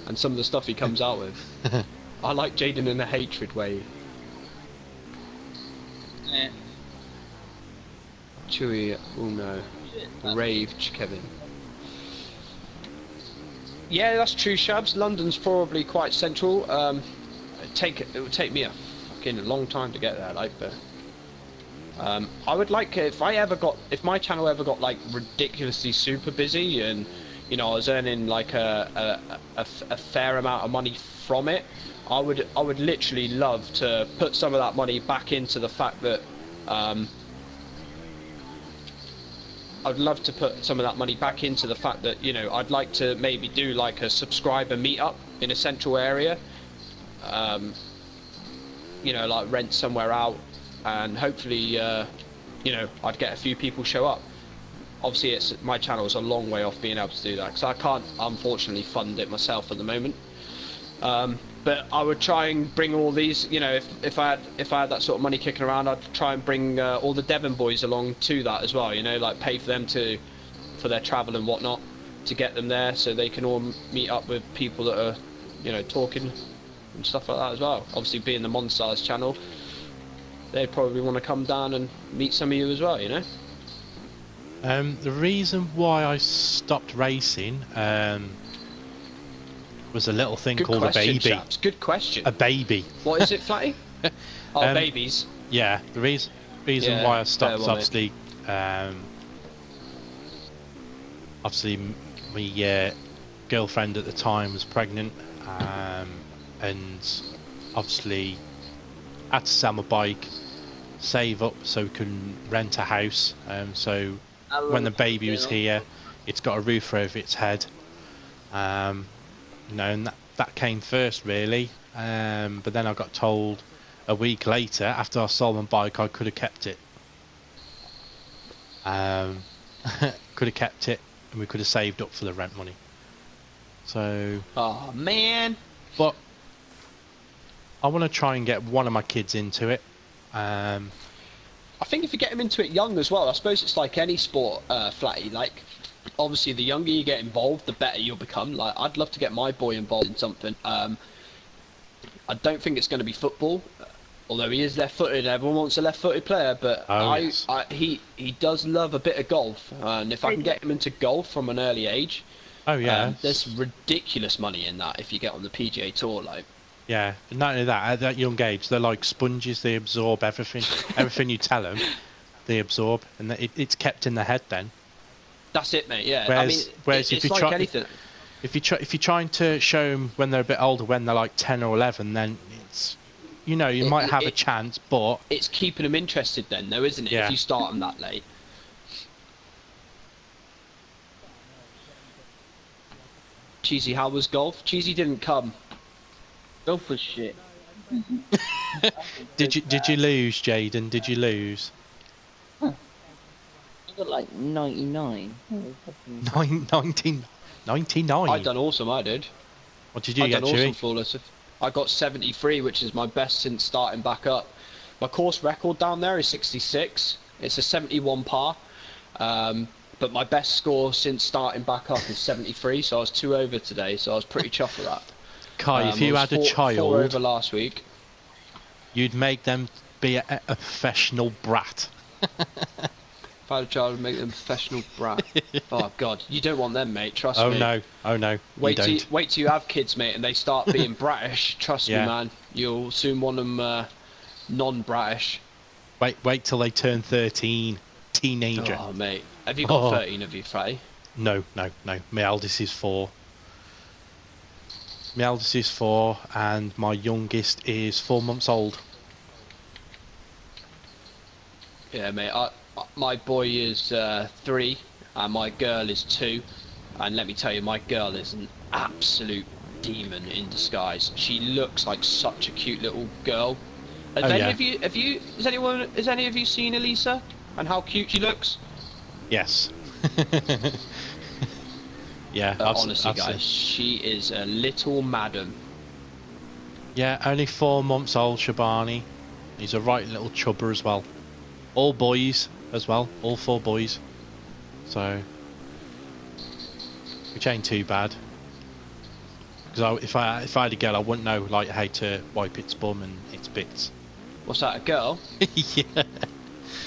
and some of the stuff he comes out with. I like Jaden in a hatred way. Yeah. Chewy, oh no. Rage, Kevin. Yeah, that's true, Shabs. London's probably quite central. It would take me a fucking long time to get there, like, but I would like, if my channel ever got like ridiculously super busy, and you know I was earning like a fair amount of money from it, I would literally love to put some of that money back into the fact that I'd love to put some of that money back into the fact that, you know, I'd like to maybe do like a subscriber meetup in a central area. You know, like rent somewhere out, and hopefully, you know, I'd get a few people show up. Obviously, my channel is a long way off being able to do that, because I can't, unfortunately, fund it myself at the moment. But I would try and bring all these, you know, if I had that sort of money kicking around, I'd try and bring all the Devon boys along to that as well, you know, like pay for them for their travel and whatnot, to get them there so they can all meet up with people that are, you know, talking and stuff like that as well. Obviously, being the MonStars channel, they'd probably want to come down and meet some of you as well, you know. The reason why I stopped racing was a little thing called a baby. Chaps. Good question. A baby. What is it, Flatty? Oh, babies. Yeah, the reason why I stopped was obviously, my girlfriend at the time was pregnant, and obviously had to sell my bike, save up so we can rent a house. So when the baby was here, it's got a roof over its head. You know, and that came first, really. But then I got told a week later, after I sold my bike, I could have kept it. Could have kept it, and we could have saved up for the rent money. So. Oh man. But I want to try and get one of my kids into it. I think if you get them into it young as well, I suppose it's like any sport, Flatty. Like, obviously, the younger you get involved, the better you'll become. Like, I'd love to get my boy involved in something. I don't think it's going to be football, although he is left-footed. Everyone wants a left-footed player, but yes. he does love a bit of golf, and if I can get him into golf from an early age, there's ridiculous money in that if you get on the PGA Tour, like. Yeah, and not only that, at that young age, they're like sponges. They absorb everything. Everything you tell them, they absorb, and it's kept in their head then. That's it, mate. Yeah. Whereas if you're anything. If you're trying to show them when they're a bit older, when they're like 10 or 11, then it's, you know, you might have a chance, but it's keeping them interested then, though, isn't it? Yeah. If you start them that late. Cheesy, how was golf? Cheesy didn't come. Golf was shit. Did you lose, Jaden? Did you lose? I got like 99. 99. I done awesome. I did. What did you I get, done awesome, Chewy? flawless. I got 73, which is my best since starting back up. My course record down there is 66. It's a 71 par. But my best score since starting back up is 73, so I was 2 over today, so I was pretty chuffed with that. Kai, if you had a child, 4 over last week, you'd make them be a professional brat. If I had a child, I'd make them a professional brat. Oh God, you don't want them, mate. Trust me. Oh no. Wait till you have kids, mate, and they start being bratish. Trust me, man. You'll soon want them non-bratish. Wait till they turn 13. Teenager. Oh, mate. Have you got 13 of you, Flatty? No. My eldest is 4. My eldest is 4, and my youngest is 4 months old. Yeah, mate. My boy is 3, and my girl is 2. And let me tell you, my girl is an absolute demon in disguise. She looks like such a cute little girl. Has any of you seen Elisa and how cute she looks? Yes. Yeah. Honestly, guys, she is a little madam. Yeah, only 4 months old, Shabani. He's a right little chubber as well. All boys as well. All 4 boys. So, which ain't too bad. Because if I had a girl, I wouldn't know like how to wipe its bum and its bits. What's that, a girl? Yeah.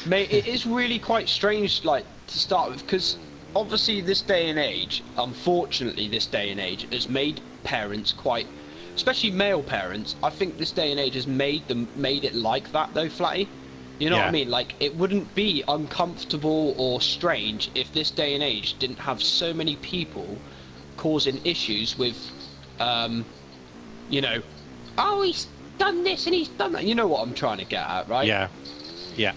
Mate, it is really quite strange, like, to start with, because obviously this day and age, unfortunately this day and age, has made parents quite, especially male parents, I think this day and age has made it like that though, Flatty. You know what I mean? Like, it wouldn't be uncomfortable or strange if this day and age didn't have so many people causing issues with, you know, oh, he's done this and he's done that. You know what I'm trying to get at, right? Yeah. Yeah.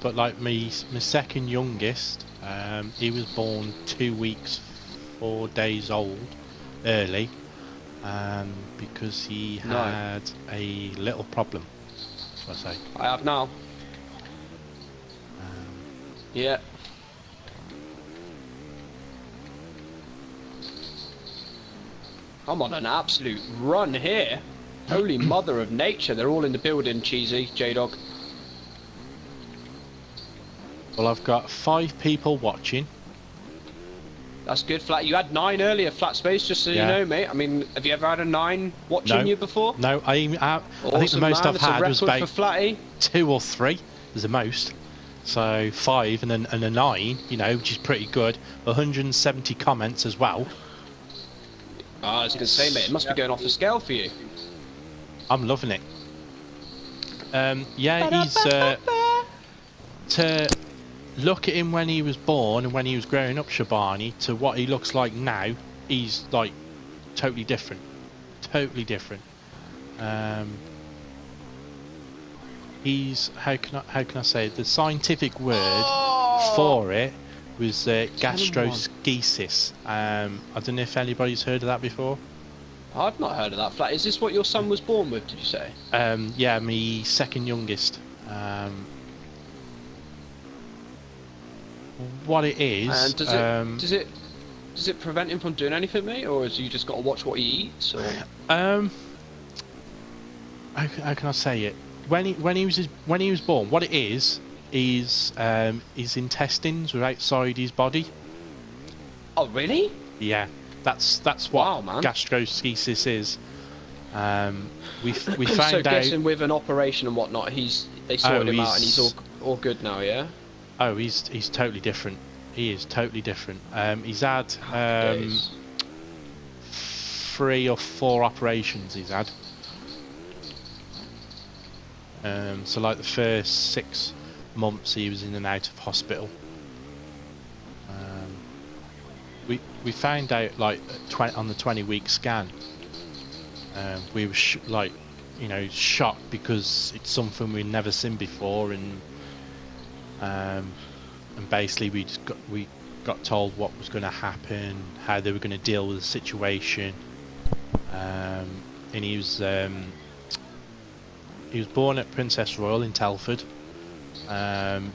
But like my second youngest, he was born 2 weeks, 4 days old, early, because he had a little problem. That's what I say. I have now. Yeah. I'm on an absolute run here. Holy mother of nature, they're all in the building, Cheesy, JDog. Well, I've got 5 people watching. That's good, Flat. You had 9 earlier, Flatspace, just so you know, mate. I mean, have you ever had a 9 watching you before? No, I think the most I've had was about 2 or 3 is the most. So 5 and a 9, you know, which is pretty good. 170 comments as well. I was going to say, mate, it must be going off the scale for you. I'm loving it. Yeah, he's to look at him when he was born and when he was growing up, Shabani, to what he looks like now, he's like totally different. Totally different. He's how can I say it? The scientific word for it was gastroschisis. I don't know if anybody's heard of that before. I've not heard of that, Flat. Is this what your son was born with, did you say? Yeah, my second youngest. What it is... And does it prevent him from doing anything, mate? Or has you just got to watch what he eats? Or? How can I say it? When he was born, what it is his intestines were outside his body. Oh, really? Yeah, that's what gastroschisis is. We found so out. guessing with an operation and whatnot, they sorted him out and he's all good now, yeah. Oh, he's totally different. He is totally different. He's had 3 or 4 operations. He's had. So like the first 6 months he was in and out of hospital. We found out like on the 20-week scan. We were like, you know, shocked because it's something we'd never seen before, and basically we got told what was going to happen, how they were going to deal with the situation, and he was born at Princess Royal in Telford, and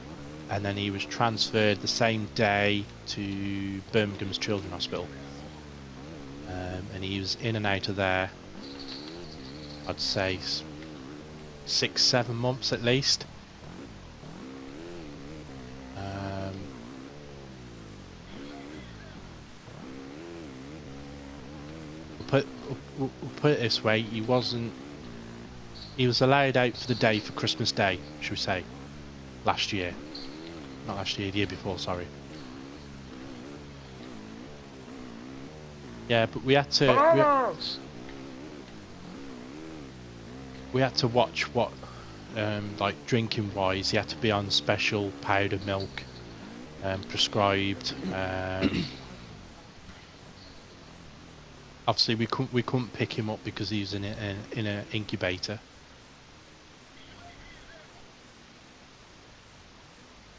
then he was transferred the same day to Birmingham's Children's Hospital, and he was in and out of there, I'd say 6-7 months at least. We'll put it this way, he was allowed out for the day for Christmas Day, should we say, last year. not last year, the year before, sorry. Yeah, but we had to we had to watch what like drinking wise, he had to be on special powdered milk, prescribed. Obviously we couldn't pick him up because he's in an incubator.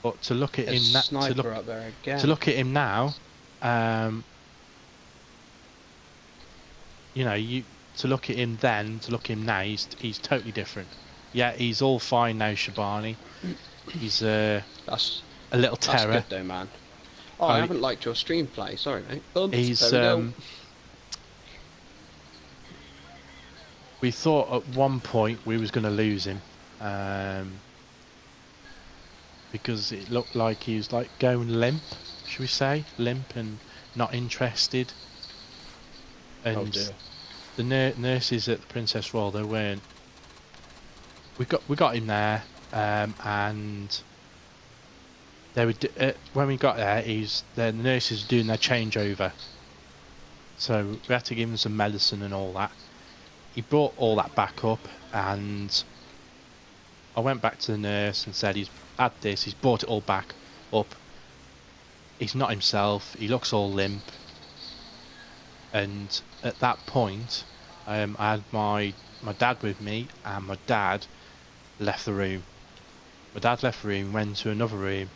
But to look at him to look at him now, you know, to look at him then, to look at him now, he's totally different. Yeah, he's all fine now, Shabani. He's that's a little terror. That's good though, man. Oh, I haven't liked your stream play. Sorry, mate. Oops, he's we thought at one point we was going to lose him, because it looked like he was like going limp, should we say, limp and not interested. And oh dear. The nurses at the Princess Royal, they weren't. We got him there, and they were when we got there. The nurses were doing their changeover, so we had to give him some medicine and all that. He brought all that back up, and I went back to the nurse and said he's had this. He's brought it all back up. He's not himself. He looks all limp. And at that point, I had my dad with me, and my dad left the room. My dad left the room, went to another room,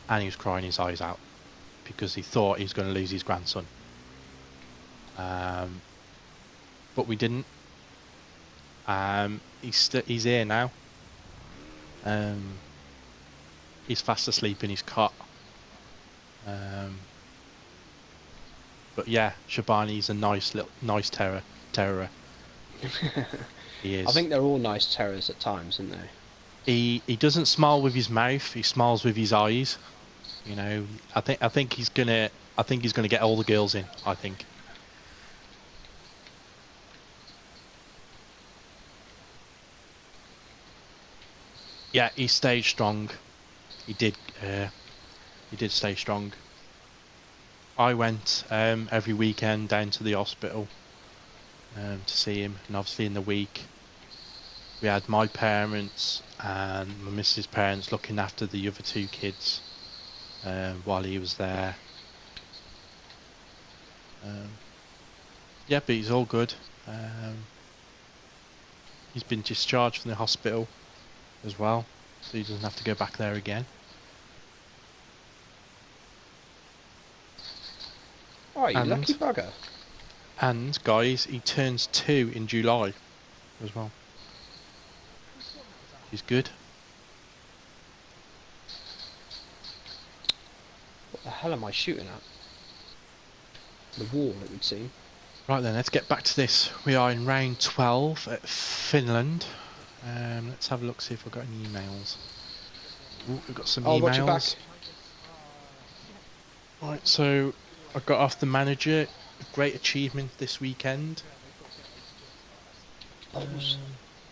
and he was crying his eyes out because he thought he was going to lose his grandson. But we didn't. He's here now. He's fast asleep in his cot. But yeah, Shabani's a nice terror. He is. I think they're all nice terrors at times, aren't they? He doesn't smile with his mouth. He smiles with his eyes. You know, I think he's gonna get all the girls in. I think. Yeah, he stayed strong. He did stay strong. I went every weekend down to the hospital to see him, and obviously in the week we had my parents and my missus' parents looking after the other two kids while he was there. Yeah, but he's all good. He's been discharged from the hospital as well, so he doesn't have to go back there again. Oh, you lucky bugger. And guys, he turns 2 in July as well. He's good. What the hell am I shooting at? The wall, it would seem. Right then, let's get back to this. We are in round 12 at Finland. Let's have a look, see if we've got any emails. Ooh, we've got some emails. Watch your back. Right, so I got off the manager. Great achievement this weekend.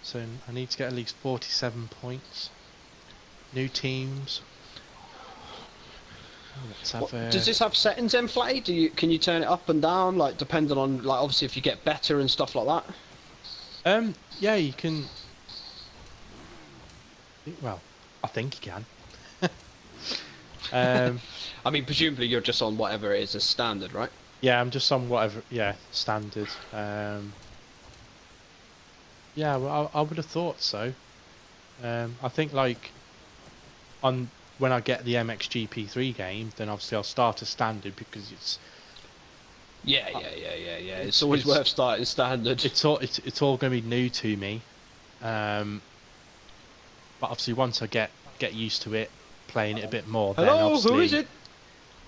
So I need to get at least 47 points. New teams. Let's have does this have settings in Flatty? Can you turn it up and down, like depending on, like, obviously if you get better and stuff like that? Yeah, you can. Well, I think you can. I mean, presumably you're just on whatever it is as standard, right? Yeah, I'm just on whatever. Yeah, standard. Yeah, well, I would have thought so. I think like on when I get the MXGP 3 game, then obviously I'll start as standard because it's. Yeah. It's always worth starting standard. It's all going to be new to me. But obviously once I get used to it, playing it a bit more, then obviously who is it?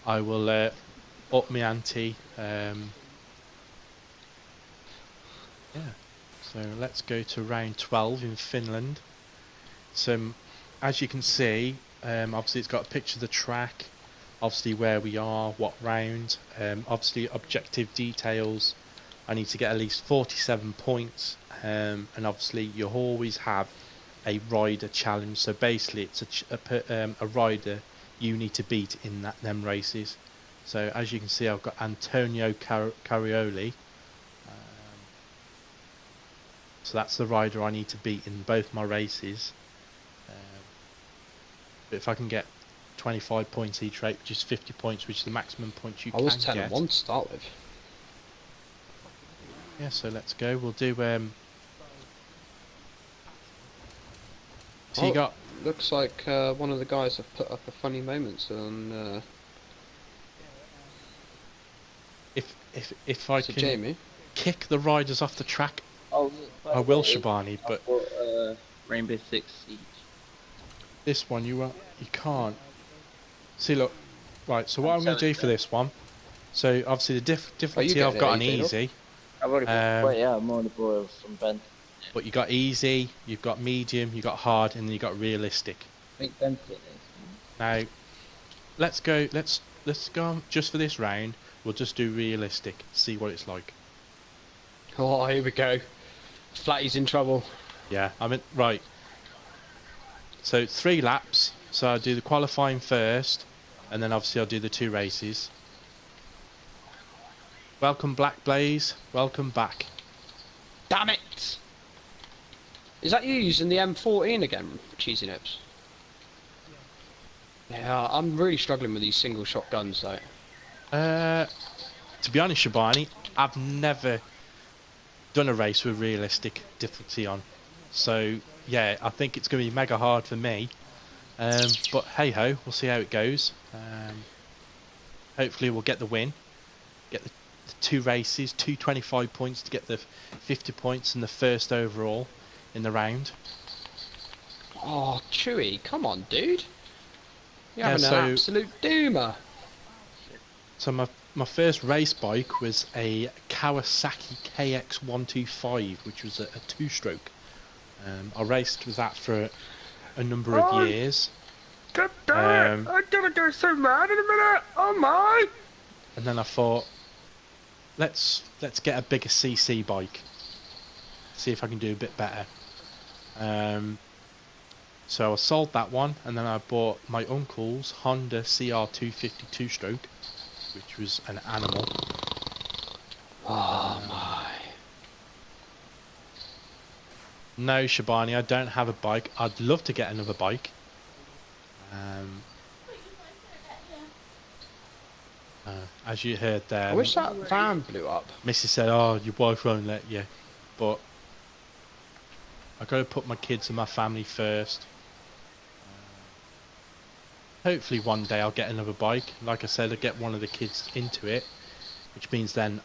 I will up my ante. Yeah. So let's go to round 12 in Finland. So as you can see, obviously it's got a picture of the track, obviously where we are, what round, obviously objective details. I need to get at least 47 points, and obviously you always have a rider challenge. So basically it's a rider you need to beat in them races. So as you can see, I've got Antonio Carioli. So that's the rider I need to beat in both my races. But if I can get 25 points each race, which is 50 points, which is the maximum points you can get. I was 10-1 to start with. Yeah, so let's go. We'll do. So you got. Looks like one of the guys have put up a funny moments on. If I can Jamie? kick the riders off the track, Oh, I will, Shabani. But Rainbow Six Siege. this one you can't. See, look. Right. So what I'm going to do for this one. So obviously the difficulty I've got an easy. I've already I'm already bought from Ben. But you got easy, you've got medium, you got hard, and then you got realistic. I think Ben's it is. Now, let's go on, just for this round. We'll just do realistic. See what it's like. Oh, here we go. Flatty's in trouble. Yeah, I mean, right. So 3 laps. So I'll do the qualifying first, and then obviously I'll do the 2 races. Welcome, Black Blaze. Welcome back. Damn it! Is that you using the M14 again, Cheesy Nips? Yeah, I'm really struggling with these single shot guns though. To be honest, Shabani, I've never done a race with realistic difficulty on. So yeah, I think it's going to be mega hard for me. But hey ho, we'll see how it goes. Hopefully we'll get the win. Get the 2 races, 225 points to get the 50 points and the first overall in the round. Oh, Chewy, come on, dude. You're having an absolute doomer. So my first race bike was a Kawasaki KX125, which was a 2-stroke. I raced with that for a number of years. God damn it! I'm gonna go so mad in a minute. Oh my! And then I thought, let's get a bigger CC bike. See if I can do a bit better. So I sold that one, and then I bought my uncle's Honda CR250 2-stroke, which was an animal. Oh my! No, Shabani, I don't have a bike. I'd love to get another bike. As you heard there, I wish that van blew up. Missy said, "Oh, your wife won't let you," but I got to put my kids and my family first. Hopefully one day I'll get another bike. Like I said, I'll get one of the kids into it, which means then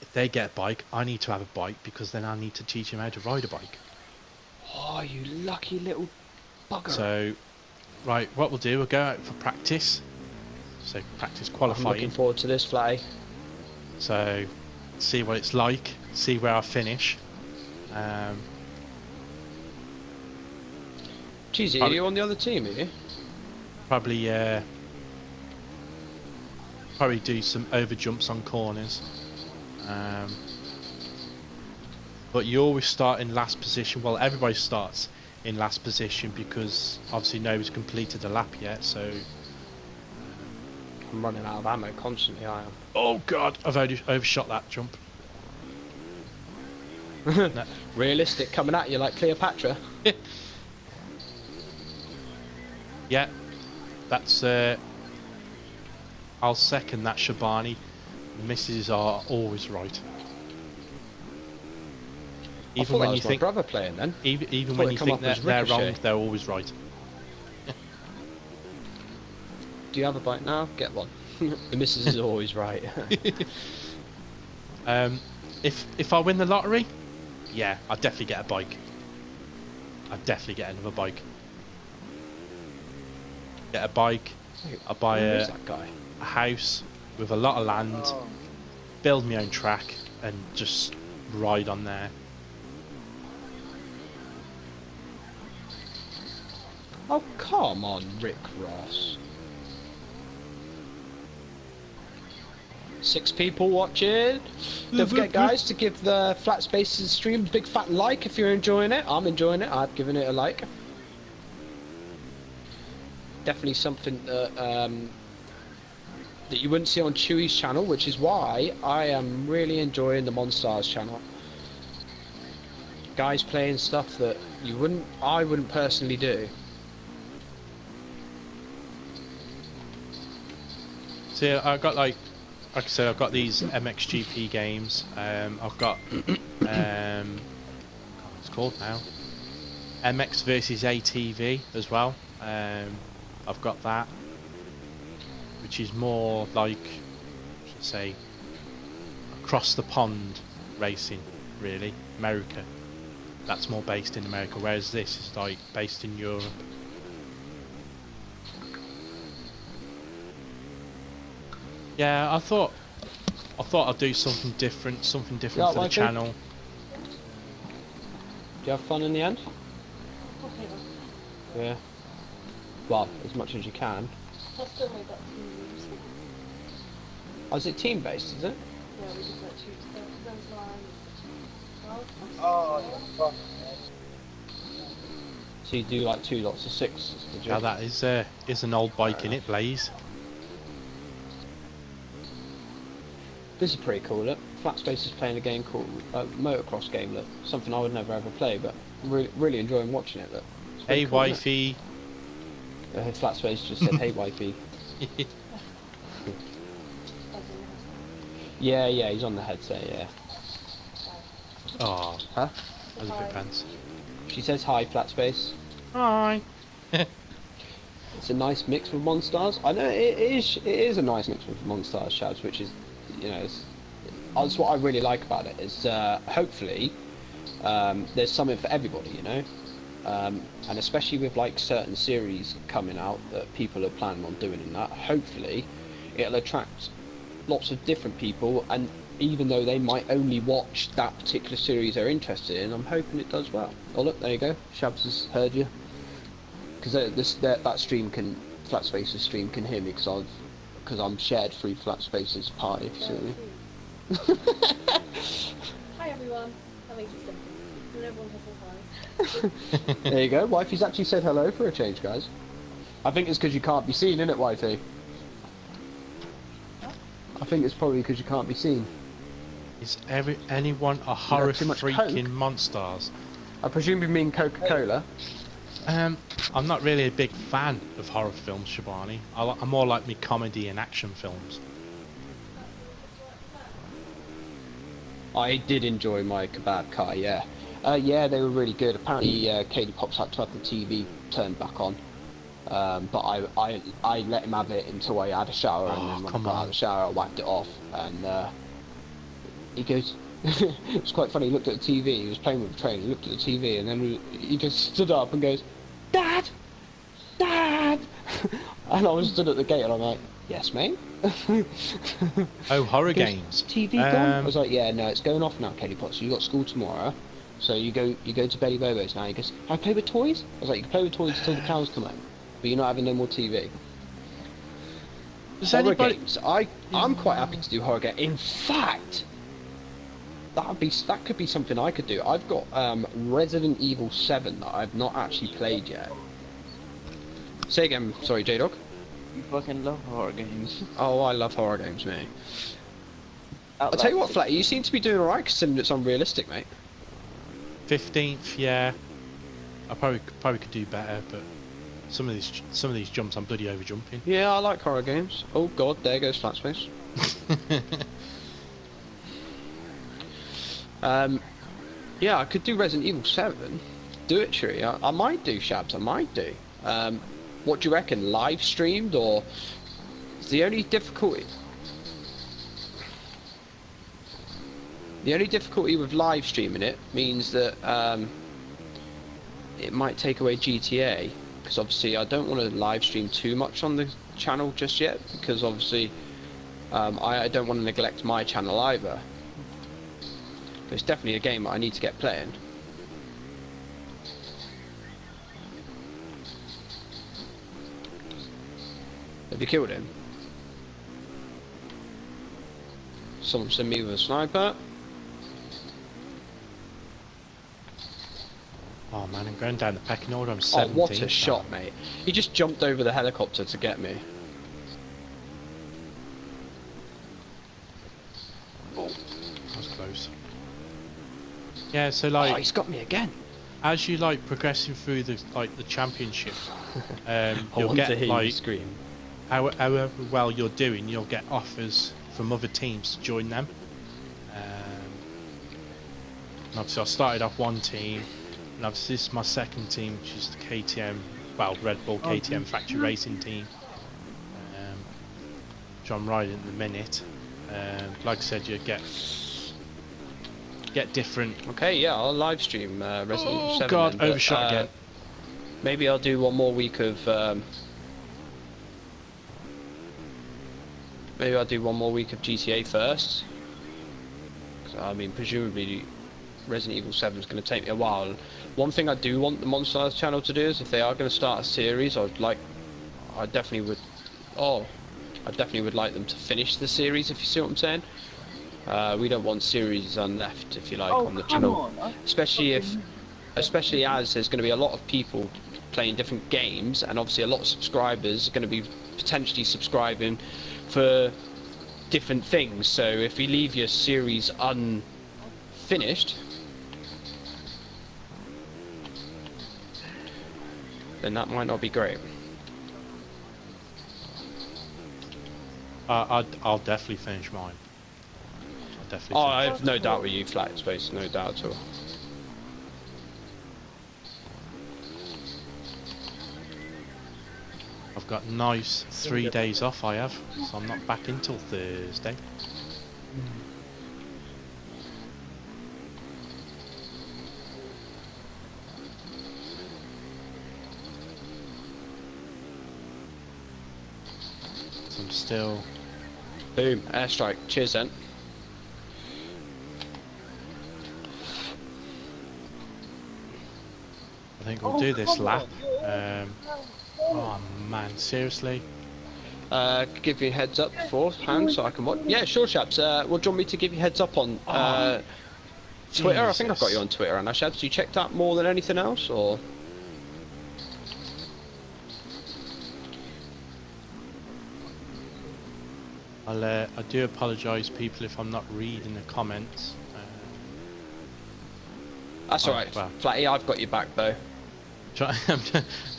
if they get a bike, I need to have a bike, because then I need to teach them how to ride a bike. Oh, you lucky little bugger. So, right, what we'll do, we'll go out for practice. So practice qualifying. I'm looking forward to this, Flatty. So, see what it's like, see where I finish. Cheesy, are you on the other team, are you? Probably do some over jumps on corners. But you always start in last position. Well, everybody starts in last position because obviously nobody's completed a lap yet. So I'm running out of ammo constantly. I am. Oh god, I've overshot that jump. No. Realistic coming at you like Cleopatra. Yeah, that's. I'll second that, Shabani. The misses are always right. Even when you think my brother playing, then even when you think they're wrong, they're always right. Do you have a bike now? Get one. The missus is always right. If I win the lottery, yeah, I'll definitely get a bike. I'll definitely get another bike. Get a bike. I'll buy a house with a lot of land, build my own track, and just ride on there. Oh, come on, Rick Ross. 6 people watching. Don't forget, guys, to give the Flatspace stream a big fat like if you're enjoying it. I'm enjoying it. I've given it a like. definitely something that that you wouldn't see on Chewie's channel, which is why I am really enjoying the MonStars channel. Guys playing stuff that I wouldn't personally do. See, I got like I said, I've got these MXGP games. I've got what it's called now, MX versus ATV as well. I've got that, which is more like, I should say, across the pond racing, really. America. That's more based in America, whereas this is like based in Europe. Yeah, I thought I'd do something different for the channel. Do you have fun in the end? Yeah. Well, as much as you can. I've still made that team. Oh, is it team based, is it? Yeah, we did that too. Those lines. Oh, So you do like 2 lots of 6, did you? Yeah, that is an old bike in it, Blaze. This is pretty cool, look. Flatspace is playing a game called motocross game, look. Something I would never ever play, but I'm really enjoying watching it, look. Hey, cool, wifey. Flatspace just said, hey, wifey. Yeah, he's on the headset, yeah. Oh, Huh? that was a bit fancy. She says hi, Flatspace. Hi. It's a nice mix with MonStars. I know it is a nice mix with MonStars Shabs, which is, you know, that's what I really like about it. Is hopefully there's something for everybody, you know, and especially with like certain series coming out that people are planning on doing and that. Hopefully, it'll attract lots of different people, and even though they might only watch that particular series they're interested in, I'm hoping it does well. Oh look, there you go. Shabs has heard you. Because that stream can, Flatspace's stream can hear me because I'm shared through Flatspace's party, if you see me. Hi everyone. That makes it simple. And everyone has a hi. There you go. Wifey's actually said hello for a change, guys. I think it's because you can't be seen, isn't it, Wifey? I think it's probably because you can't be seen. Is anyone a horror freak in MonStars? I presume you mean Coca-Cola. I'm not really a big fan of horror films, Shauny. I'm more like me comedy and action films. I did enjoy my kebab car, yeah. Yeah, they were really good. Apparently, Katie Pops had to have the TV turned back on. But I let him have it until I had a shower, and then when I got out of the shower, I wiped it off, and he goes, it was quite funny, he looked at the TV, he was playing with the train, he looked at the TV, and then he just stood up and goes, Dad! Dad! And I was stood at the gate, and I'm like, yes, mate? Oh, horror goes, games. TV gone? I was like, yeah, no, it's going off now, Katie Potts, you got school tomorrow, so you go to Betty Bobo's now. He goes, can I play with toys? I was like, you can play with toys until the cows come home, but you're not having no more TV. Does Horror anybody... games, I'm quite happy to do horror games. In fact, that could be something I could do. I've got Resident Evil 7 that I've not actually played yet. Say again, sorry, JDog. You fucking love horror games. Oh, I love horror games, mate. I'll Outlast tell you what, 6. Flat, you seem to be doing alright considering it's unrealistic, mate. 15th, yeah. I probably could do better, but some of these jumps I'm bloody over jumping. Yeah, I like horror games. Oh god, there goes Flatspace. Yeah, I could do Resident Evil 7. Do it, Cheery. I might do, Shabs. I might do. What do you reckon? Live streamed, or is the only difficulty? The only difficulty with live streaming it means that it might take away GTA, because obviously I don't want to live stream too much on the channel just yet, because obviously I don't want to neglect my channel either. But it's definitely a game that I need to get playing. Have you killed him? Someone send me with a sniper. Oh man, I'm going down the pecking order. I'm Oh, 17th. what a shot, mate. He just jumped over the helicopter to get me. Oh, that was close. Yeah, so Oh, like, he's got me again. as you like progressing through the championship, I you'll want to get hear you like scream. however well you're doing, you'll get offers from other teams to join them. And obviously I started off one team, and obviously this is my second team, which is the KTM, well, Red Bull KTM Factory Racing team, which I'm riding at the minute. Like I said, you get different. Okay, yeah, I'll live stream Resident Evil 7. God, then, overshot again. Maybe I'll do one more week of. Maybe I'll do one more week of GTA first. 'Cause, I mean, presumably Resident Evil 7 is going to take me a while. One thing I do want the MonStars channel to do is, if they are going to start a series, I definitely would like them to finish the series, if you see what I'm saying. We don't want series left, if you like, on the channel, especially as there's going to be a lot of people playing different games, and obviously a lot of subscribers are going to be potentially subscribing for different things. So if we leave your series unfinished, then that might not be great. I'll definitely finish mine. Oh, I have no doubt with you, Flatspace, no doubt at all. I've got nice 3 days off, I have, so I'm not back until Thursday. So I'm still... Boom, airstrike, cheers then. I think we'll do this lap. Oh man, seriously? Give you a heads up beforehand so I can watch. Yeah, sure, chaps. Well, do you want me to give you heads up on Twitter? I think I've got you on Twitter, and chaps, you checked that more than anything else, or? I do apologise, people, if I'm not reading the comments. That's alright, well. Flatty, I've got your back though.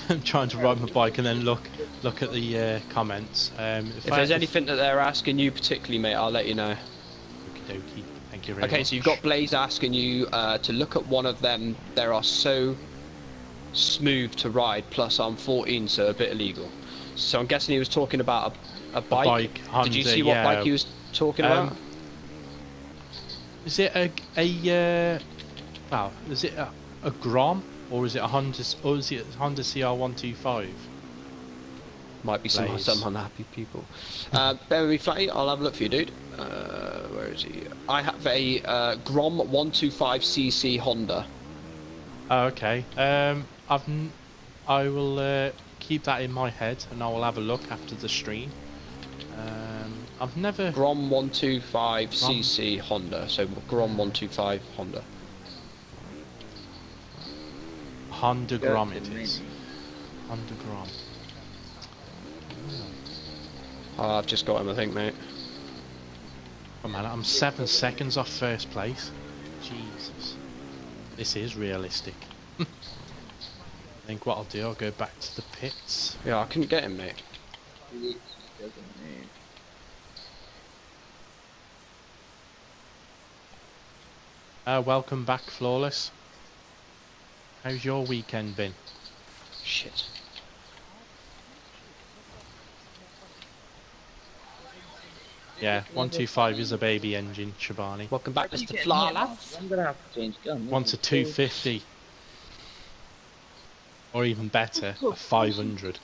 I'm trying to ride my bike and then look at the comments. If there's anything that they're asking you particularly, mate, I'll let you know. Okie dokie. Thank you very much. Okay, so you've got Blaze asking you to look at one of them. They are so smooth to ride, plus I'm 14, so a bit illegal. So I'm guessing he was talking about a bike. Honda, did you see what bike he was talking about? Is it wow, is it a Grom, or is it a Honda, or is it Honda CR125? Might be some unhappy people. Bear with me, Flatty, I'll have a look for you, dude. Where is he? I have a Grom 125cc Honda. Oh, okay. I will keep that in my head, and I will have a look after the stream. I've never... Grom 125cc Honda, so Grom 125 Honda. Honda Grom it is. Honda Grom. Oh, I've just got him, I think, mate. Oh man, I'm 7 seconds off first place. Jesus. This is realistic. I think what I'll do, I'll go back to the pits. Yeah, I couldn't get him, mate. Welcome back, Flawless. How's your weekend been? Shit. Yeah, 125 is a baby engine, Shabani. Welcome back, Mr. Flawless. I'm gonna have to change gun. Wants a 250. Or even better, a 500.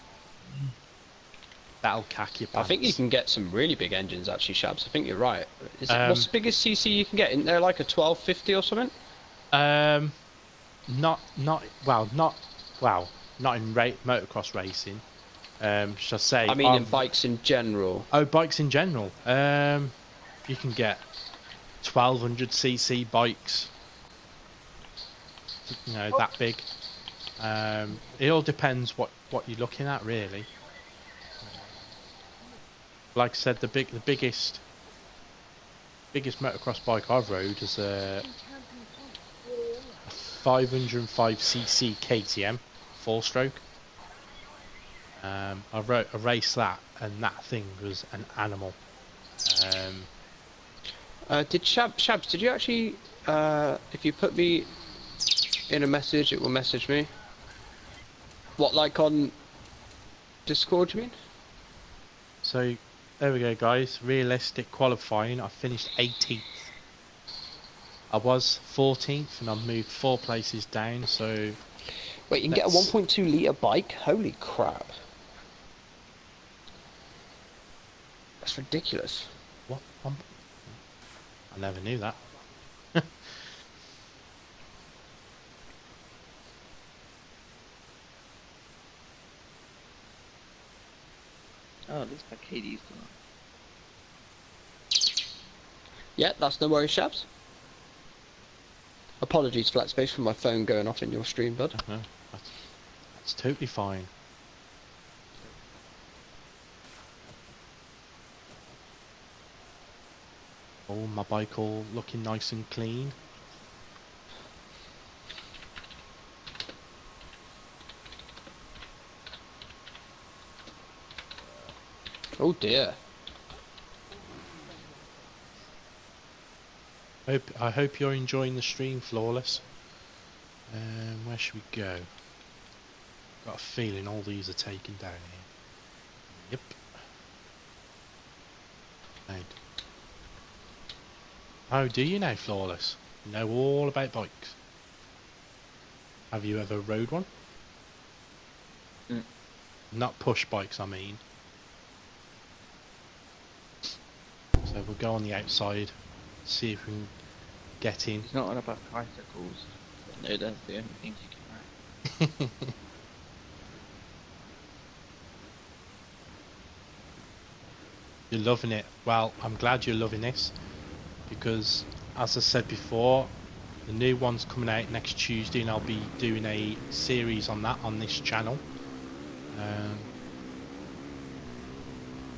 That'll cack your pants. I think you can get some really big engines, actually, Shabs. I think you're right. What's the biggest CC you can get? Isn't there like a 1250 or something? Not in motocross racing. Shall I say? I mean, in bikes in general. Oh, bikes in general. You can get 1200cc bikes. you know, that big. It all depends what you're looking at, really. Like I said, the biggest motocross bike I've rode is a 505cc KTM 4-stroke. I raced that, and that thing was an animal. Did Shabs, did you actually, if you put me in a message, it will message me? What, like on Discord, you mean? So, there we go, guys. Realistic qualifying. I finished 18th. I was 14th, and I've moved 4 places down, so... Wait, you can get a 1.2 litre bike? Holy crap. That's ridiculous. What? I never knew that. Oh, at least my KD's done. Yeah, that's no worries, Shabs. Apologies, Flatspace, for my phone going off in your stream, bud. No, that's totally fine. Oh, my bike all looking nice and clean. Oh dear. I hope you're enjoying the stream, Flawless. Where should we go? Got a feeling all these are taken down here. Yep. Right. Oh, do you know, Flawless? You know all about bikes. Have you ever rode one? Mm. Not push bikes, I mean. So we'll go on the outside, see if we can get in. It's not all about bicycles. No, that's the only things you can ride. You're loving it. Well, I'm glad you're loving this, because as I said before, the new one's coming out next Tuesday, and I'll be doing a series on that on this channel.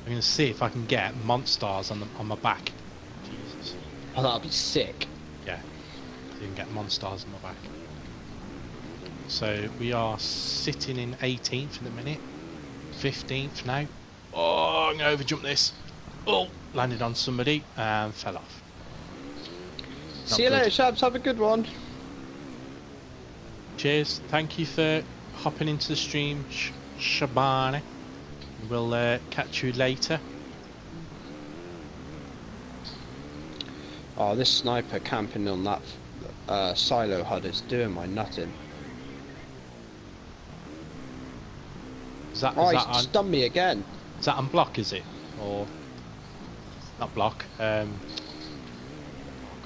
I'm going to see if I can get MonStars on my back. Jesus. Oh, that'll be sick. Yeah, so you can get MonStars on my back. So we are sitting in 18th in a minute, 15th now. Oh, I'm going to overjump this. Oh, landed on somebody and fell off. Not See you good. later, Shabs. Have a good one. Cheers. Thank you for hopping into the stream, Shabani. We'll catch you later. Oh, this sniper camping on that silo HUD is doing my nutting. Is that, Oh, is he's that on, stunned me again. is that on block, is it? Or not block? I can't remember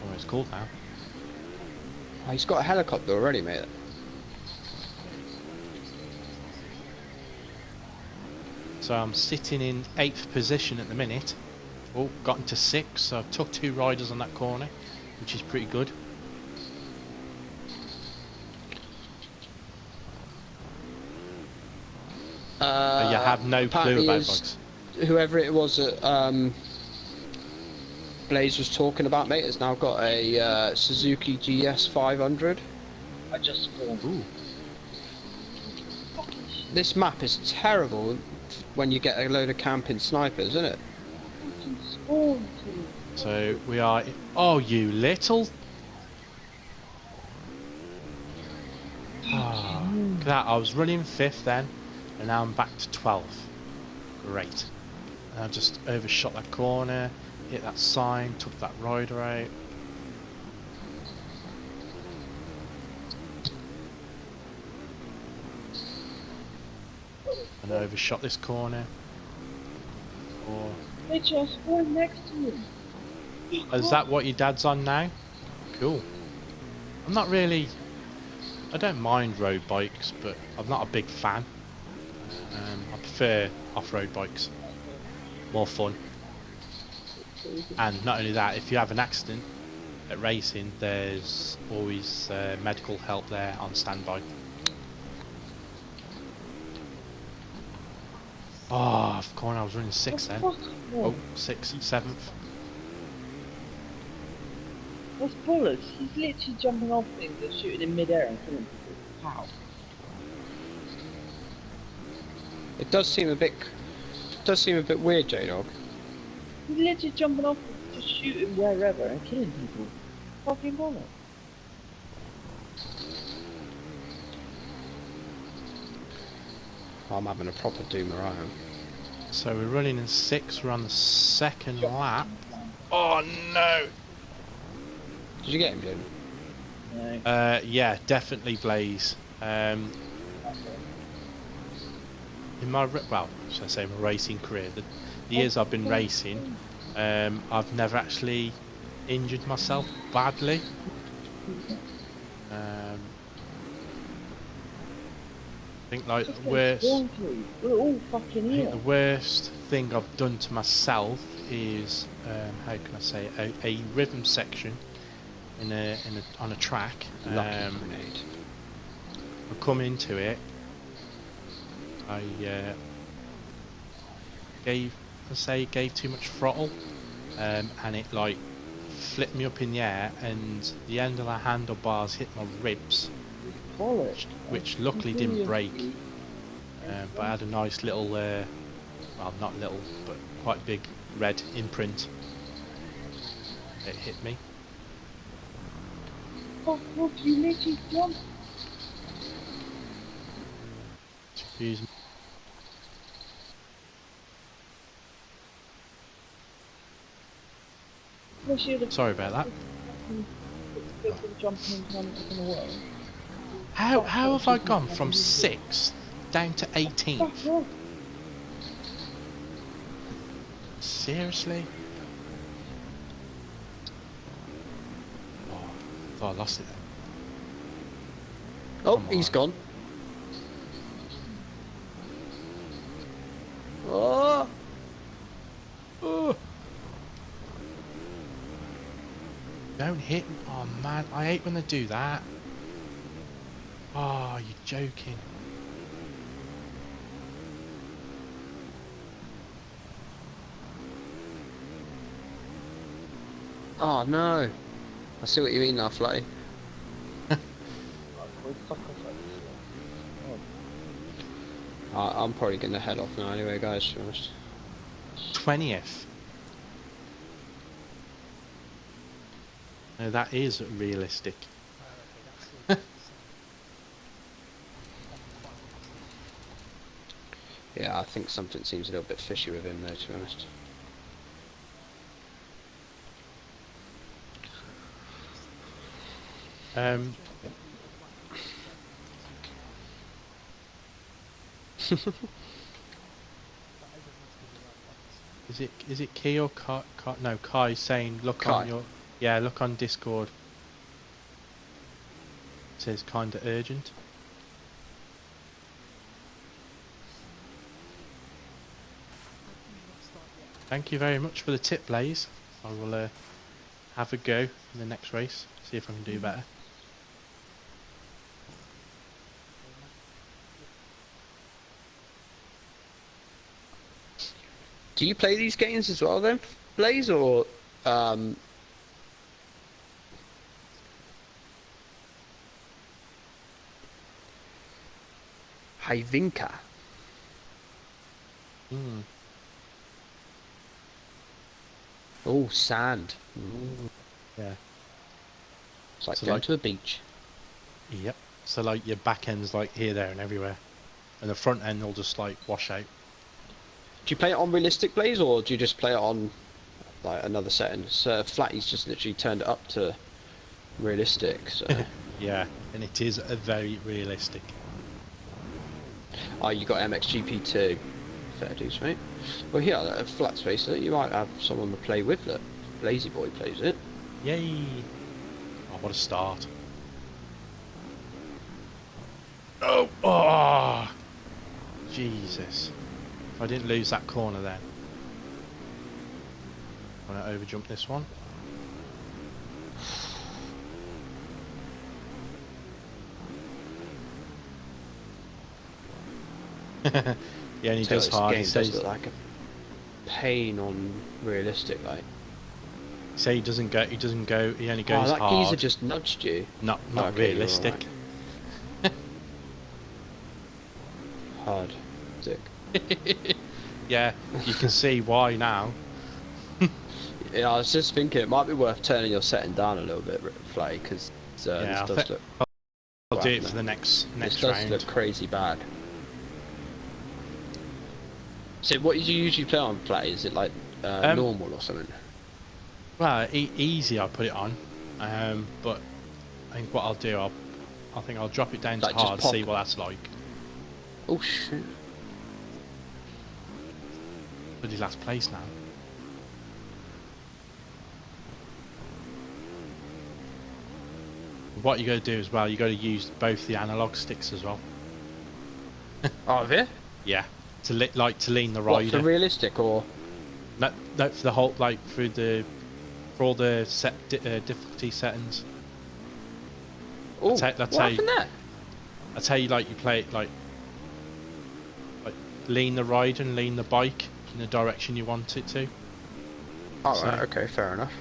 what it's called now. Oh, he's got a helicopter already, mate. So I'm sitting in 8th position at the minute. Oh, got into 6th, so I've took 2 riders on that corner, which is pretty good. You have no clue about bugs. Whoever it was that Blaze was talking about, mate, has now got a Suzuki GS 500. I just spawned. Ooh. This map is terrible when you get a load of camping snipers, isn't it? So we are. Oh, you little. Oh, look at that. I was running 5th then, and now I'm back to 12th. Great. And I just overshot that corner, hit that sign, took that rider out. And I overshot this corner. Or... They just spawned next to me. Is that what your dad's on now? Cool. I'm not really... I don't mind road bikes, but I'm not a big fan. I prefer off-road bikes. More fun. And not only that, if you have an accident, at racing, there's always medical help there on standby. Oh, of course, I was running 6th then. Oh, 6th, 7th. That's bollocks. He's literally jumping off things and shooting in mid-air and killing people. How? It does seem a bit weird, JDog. He's literally jumping off and just shooting wherever and killing people. Fucking bollocks. I'm having a proper doomer, I am. So we're running in 6th, we're on the 2nd lap. Oh no! Did you get him, Jim? No. Yeah, definitely Blaze. In my should I say my racing career, the years I've been racing, I've never actually injured myself badly. I think like the worst. We're all fucking here. I think the worst thing I've done to myself is how can I say it, a rhythm section on a track. I come into it. I gave too much throttle, and it like flipped me up in the air, and the end of the handlebars hit my ribs, which luckily didn't break. But I had a nice little, well, not little, but quite big red imprint. It hit me. Oh, look, you literally jumped. Excuse me. Sorry about that. How have I gone from 6th down to 18th? Seriously? Oh, I thought I lost it then. Oh, he's gone. Oh! Oh! Don't hit me. Oh man, I hate when they do that. Oh, you're joking. Oh no! I see what you mean now, Flatty. I'm probably gonna head off now anyway, guys, to be honest. 20th. No, that is realistic. Yeah, I think something seems a little bit fishy with him though, to be honest. Is it Key or Kai? No, Kai saying look Kai. on your look on Discord. It says kinda urgent. Thank you very much for the tip, Blaze. I will have a go in the next race, see if I can do better. Do you play these games as well then, Blaze, or Hyvinka? Oh, sand. Ooh. Yeah. It's like So going like- to a beach. Yep. So like your back end's like here, there and everywhere. And the front end will just like wash out. Do you play it on realistic, Blaze, or do you just play it on like another setting? So Flatty's just literally turned it up to realistic. So Yeah, and it is a very realistic. oh, you got MXGP too. Fair dues, mate. Well, here at Flatspace, you might have someone to play with that. Lazy Boy plays it. Yay! Oh, what a start. Oh! Oh! Jesus. If I didn't lose that corner then. I'm going to overjump this one. Yeah, and he does hard. He Game says does look like a pain on realistic, like. Say he doesn't go. He doesn't go. He only goes that hard. geezer just nudged you. Not Okay, realistic. you're all right. Hard. Dick. Yeah, you can see why now. Yeah, I was just thinking it might be worth turning your setting down a little bit, Flatty, because Yeah, this does look. I'll do it no. for the next This does round. look crazy bad. So, what did you usually play on, Flatty? Is it like normal or something? Well, easy. I put it on, but I think what I'll do, I think I'll drop it down to Like, just hard, pop. see what that's like. Oh shit! But his last place now. What you got to do as well, you got to use both the analog sticks as well. Oh, have you? Yeah, to lean the What, rider. for realistic or? No, for the whole for all the difficulty settings. Oh, that's what how you- happened there? That's how you play it like lean the rider and lean the bike in the direction you want it to. Oh, So- right, okay, fair enough.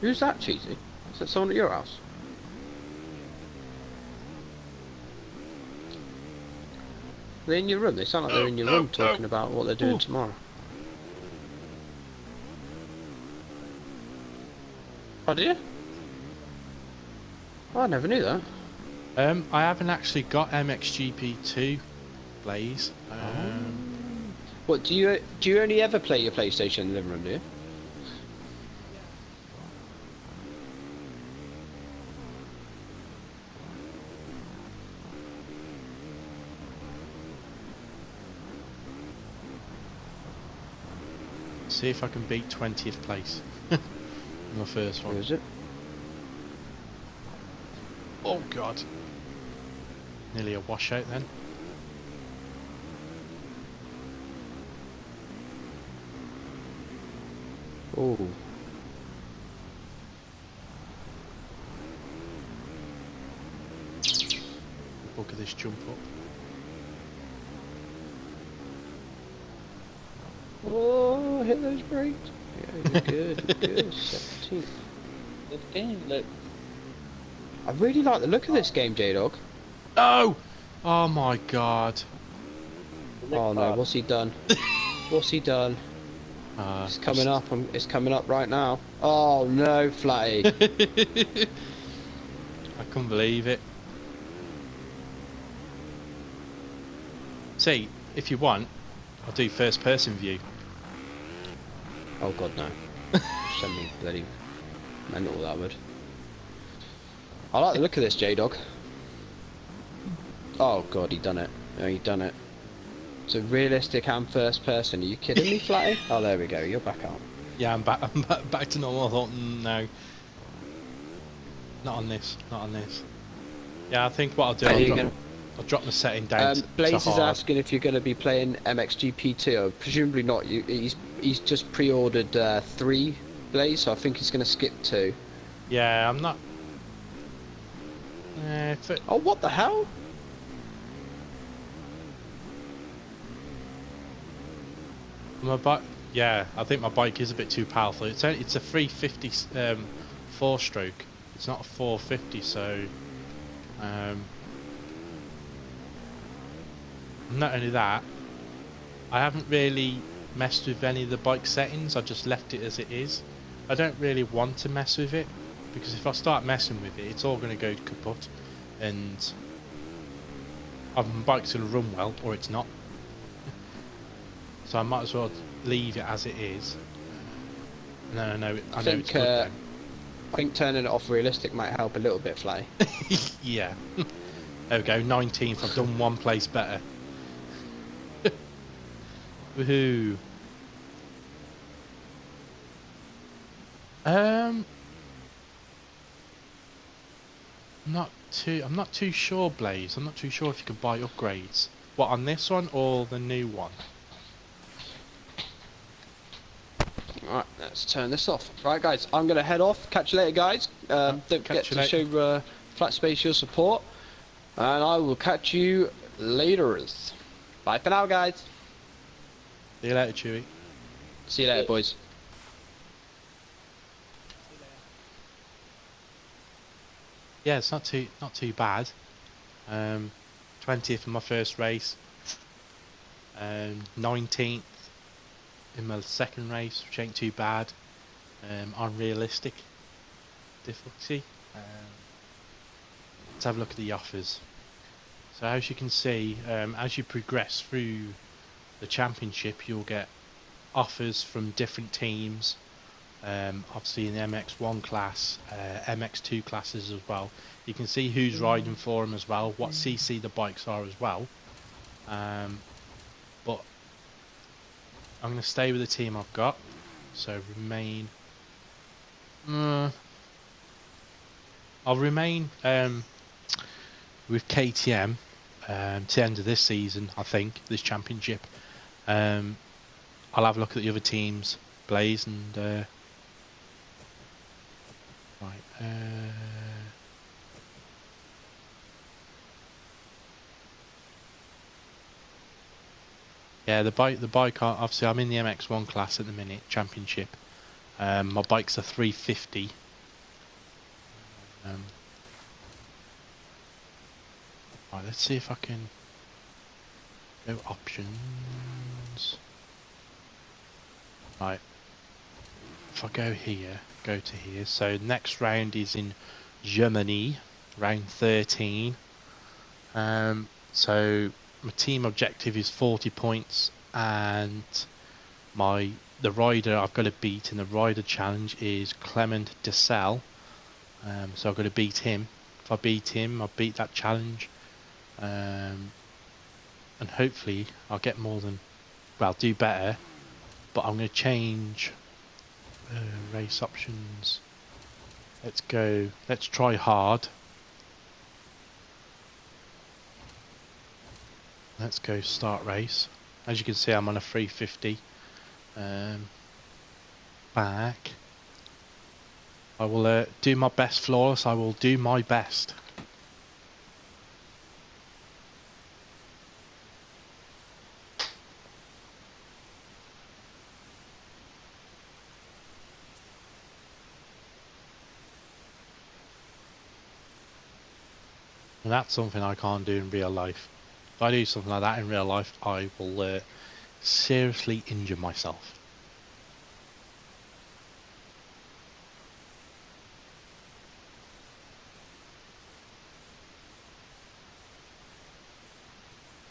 Who's that, Cheesy? Is that someone at your house? Are they in your room? They sound like they're in your room talking about what they're doing tomorrow. Oh, do you? Oh, I never knew that. I haven't actually got MXGP2, Blaze. What, do you only ever play your PlayStation in the living room, do you? See if I can beat 20th place. My first Or one. is it? Oh god. Nearly a washout then. Oh. Look at this jump up. Oh, hit those brakes. Yeah, you're good, you're good. 17th. Good game, look. I really like the look of this game, JDog. No! Oh my god. Oh no, what's he done? What's he done? It's coming up. It's coming up right now. Oh no, Flatty. I couldn't believe it. See, if you want, I'll do first person view. Oh god, no. Send me bloody mental that would. I like the look of this, JDog. Oh god, he done it. Oh, he done it. So realistic and first person. Are you kidding me, Flatty? Oh, there we go. You're back out. Yeah, I'm back to normal. I thought, no. Not on this. Not on this. Yeah, I think what I'll do, I'll drop the setting down to Blaze is hard. asking if you're going to be playing MXGP2. Presumably not. He's just pre-ordered 3, Blaze, so I think he's going to skip 2. Yeah, I'm not. Oh, what the hell? My bike. Yeah, I think my bike is a bit too powerful. It's a 350 4-stroke. It's not a 450, so. Not only that, I haven't really messed with any of the bike settings. I just left it as it is. I don't really want to mess with it because if I start messing with it, it's all going to go kaput, and my bike's going to run well or it's not. So I might as well leave it as it is. And then I know it's good then. I think turning it off realistic might help a little bit, Flatty. Yeah. There we go, 19th. I've done one place better. Woohoo. I'm not too sure, Blaze. I'm not too sure if you can buy upgrades. What, on this one or the new one? Alright, let's turn this off. Right, guys, I'm going to head off. Catch you later, guys. Don't forget to show Flatspace your support, and I will catch you later. Bye for now, guys. See you later, Chewy. See you later, boys. Yeah, it's not too bad. 20th in my first race. 19th in my second race, which ain't too bad. Unrealistic difficulty. Let's have a look at the offers. So as you can see, as you progress through the championship, you'll get offers from different teams. Obviously in the MX1 class, MX2 classes as well. You can see who's riding for them as well, what CC the bikes are as well. But I'm going to stay with the team I've got. So remain. I'll remain with KTM to the end of this season, I think, this championship. I'll have a look at the other teams, Blaze and right. Yeah, the bike. Obviously, I'm in the MX1 class at the minute, championship. My bike's a 350. Right, let's see if I can go options. Right, if I go here, go to here. So next round is in Germany, round 13. So my team objective is 40 points, and the rider I've got to beat in the rider challenge is Clement Dessel. So I've got to beat him. If I beat him, I'll beat that challenge. And hopefully I'll get more than, well, do better. But I'm going to change race options. Let's try hard. Let's go start race. As you can see, I'm on a 350. Back. I will do my best, Flawless. I will do my best. And that's something I can't do in real life. If I do something like that in real life, I will seriously injure myself.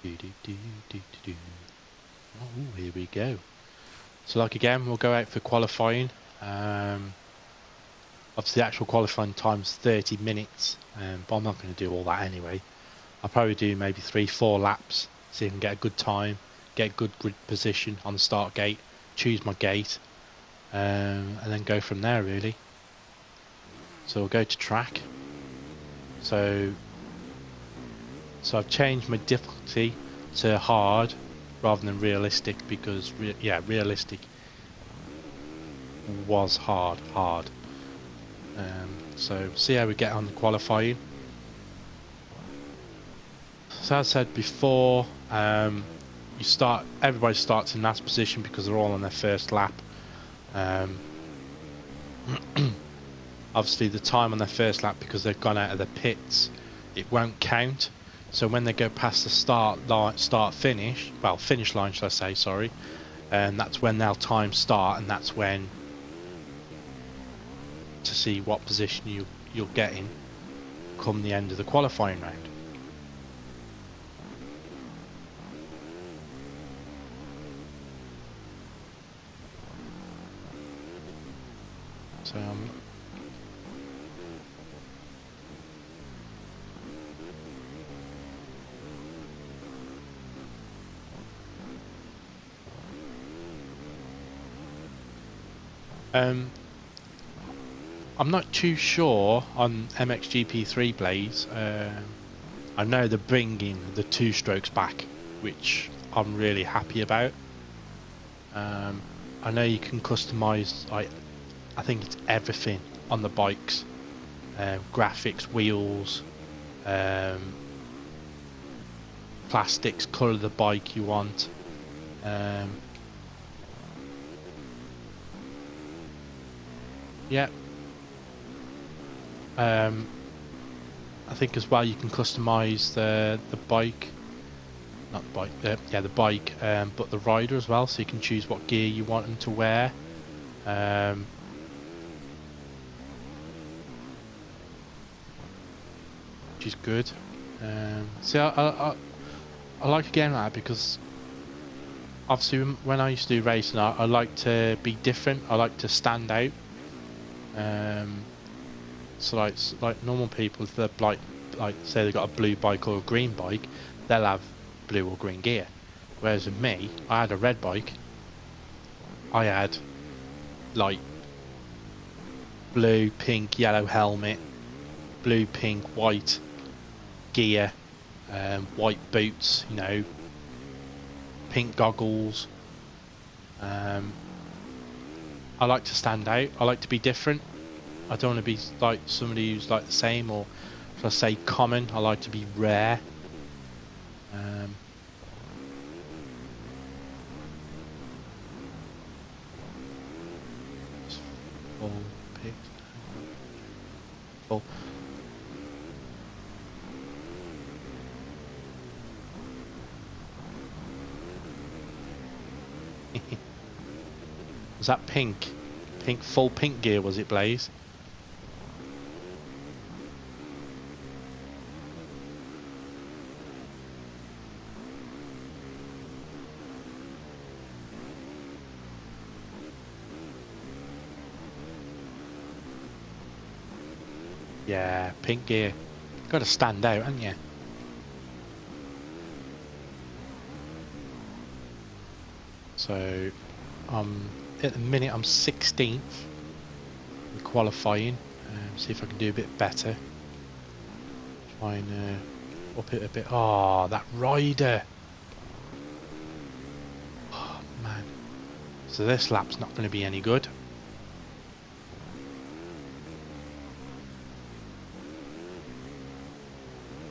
Oh, here we go. So like again, we'll go out for qualifying. Obviously the actual qualifying time's 30 minutes, but I'm not going to do all that anyway. I'll probably do maybe 3-4 laps, so you can get a good time, get a good grid position on the start gate, choose my gate, and then go from there really. So we'll go to track. So I've changed my difficulty to hard rather than realistic, because realistic was hard. So see how we get on the qualifying. So as I said before, everybody starts in last position because they're all on their first lap. Obviously the time on their first lap, because they've gone out of the pits, it won't count. So when they go past the finish line, should I say, sorry, and that's when they'll time start, and that's when to see what position you'll get in come the end of the qualifying round. So I'm not too sure on MXGP3 Blaze. I know they're bringing the 2 strokes back, which I'm really happy about. I know you can customize, I think it's everything on the bikes. graphics, wheels, plastics, colour the bike you want. Yeah. I think as well you can customize the bike, not the bike, yeah, the bike, but the rider as well, so you can choose what gear you want them to wear. Which is good. See, I like a game like that because obviously when I used to do racing, I like to be different. I like to stand out. So like normal people, if they're like say they've got a blue bike or a green bike, they'll have blue or green gear. Whereas with me, I had a red bike. I had like blue, pink, yellow helmet, blue, pink, white gear, white boots, you know, pink goggles. I like to stand out. I like to be different. I don't want to be like somebody who's like the same, or if I say common, I like to be rare. Full pick. Full. Was that pink? Pink, full pink gear, was it, Blaze? Yeah, pink gear. Got to stand out, haven't you? So, at the minute I'm 16th in qualifying. See if I can do a bit better. Try and up it a bit. Oh, that rider! Oh man. So this lap's not going to be any good.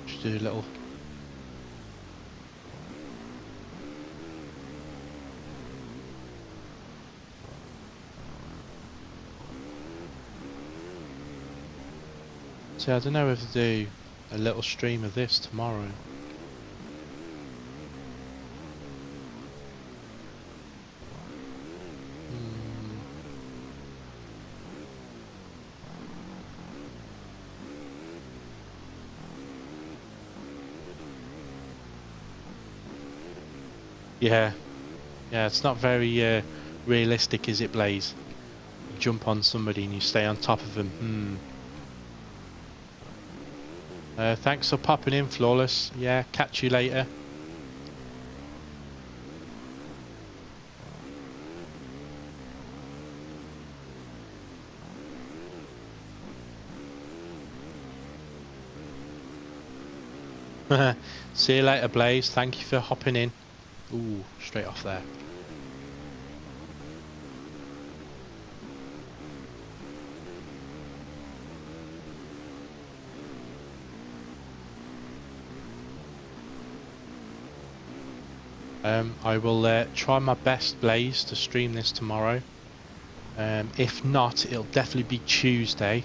Just do a little. See, I don't know if to do a little stream of this tomorrow. Yeah, it's not very realistic, is it, Blaze? You jump on somebody and you stay on top of them. Thanks for popping in, Flawless. Yeah, catch you later. See you later, Blaze. Thank you for hopping in. Ooh, straight off there. I will try my best, Blaze, to stream this tomorrow. If not, it'll definitely be Tuesday,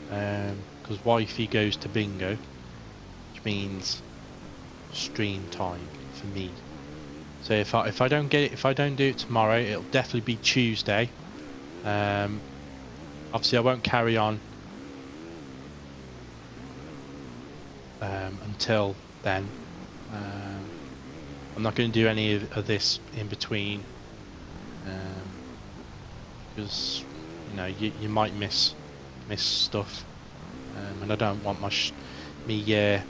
because wifey goes to bingo, which means stream time for me. So if I don't get it, if I don't do it tomorrow, it'll definitely be Tuesday. Obviously, I won't carry on until then. I'm not going to do any of this in between, because you know you might miss stuff, and I don't want me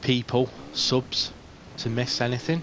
people subs to miss anything.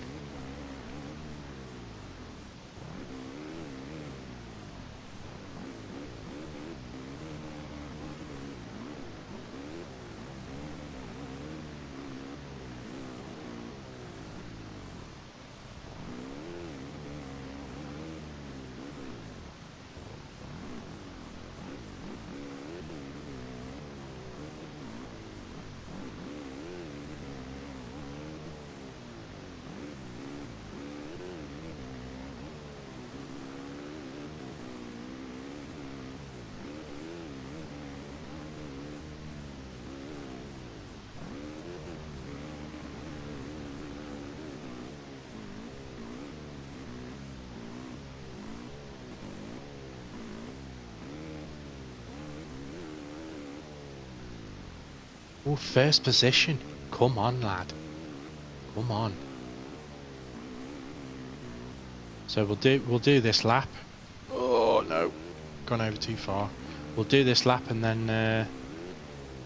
Oh, first position. Come on, lad. Come on. So we'll do this lap. Oh no, gone over too far. We'll do this lap and then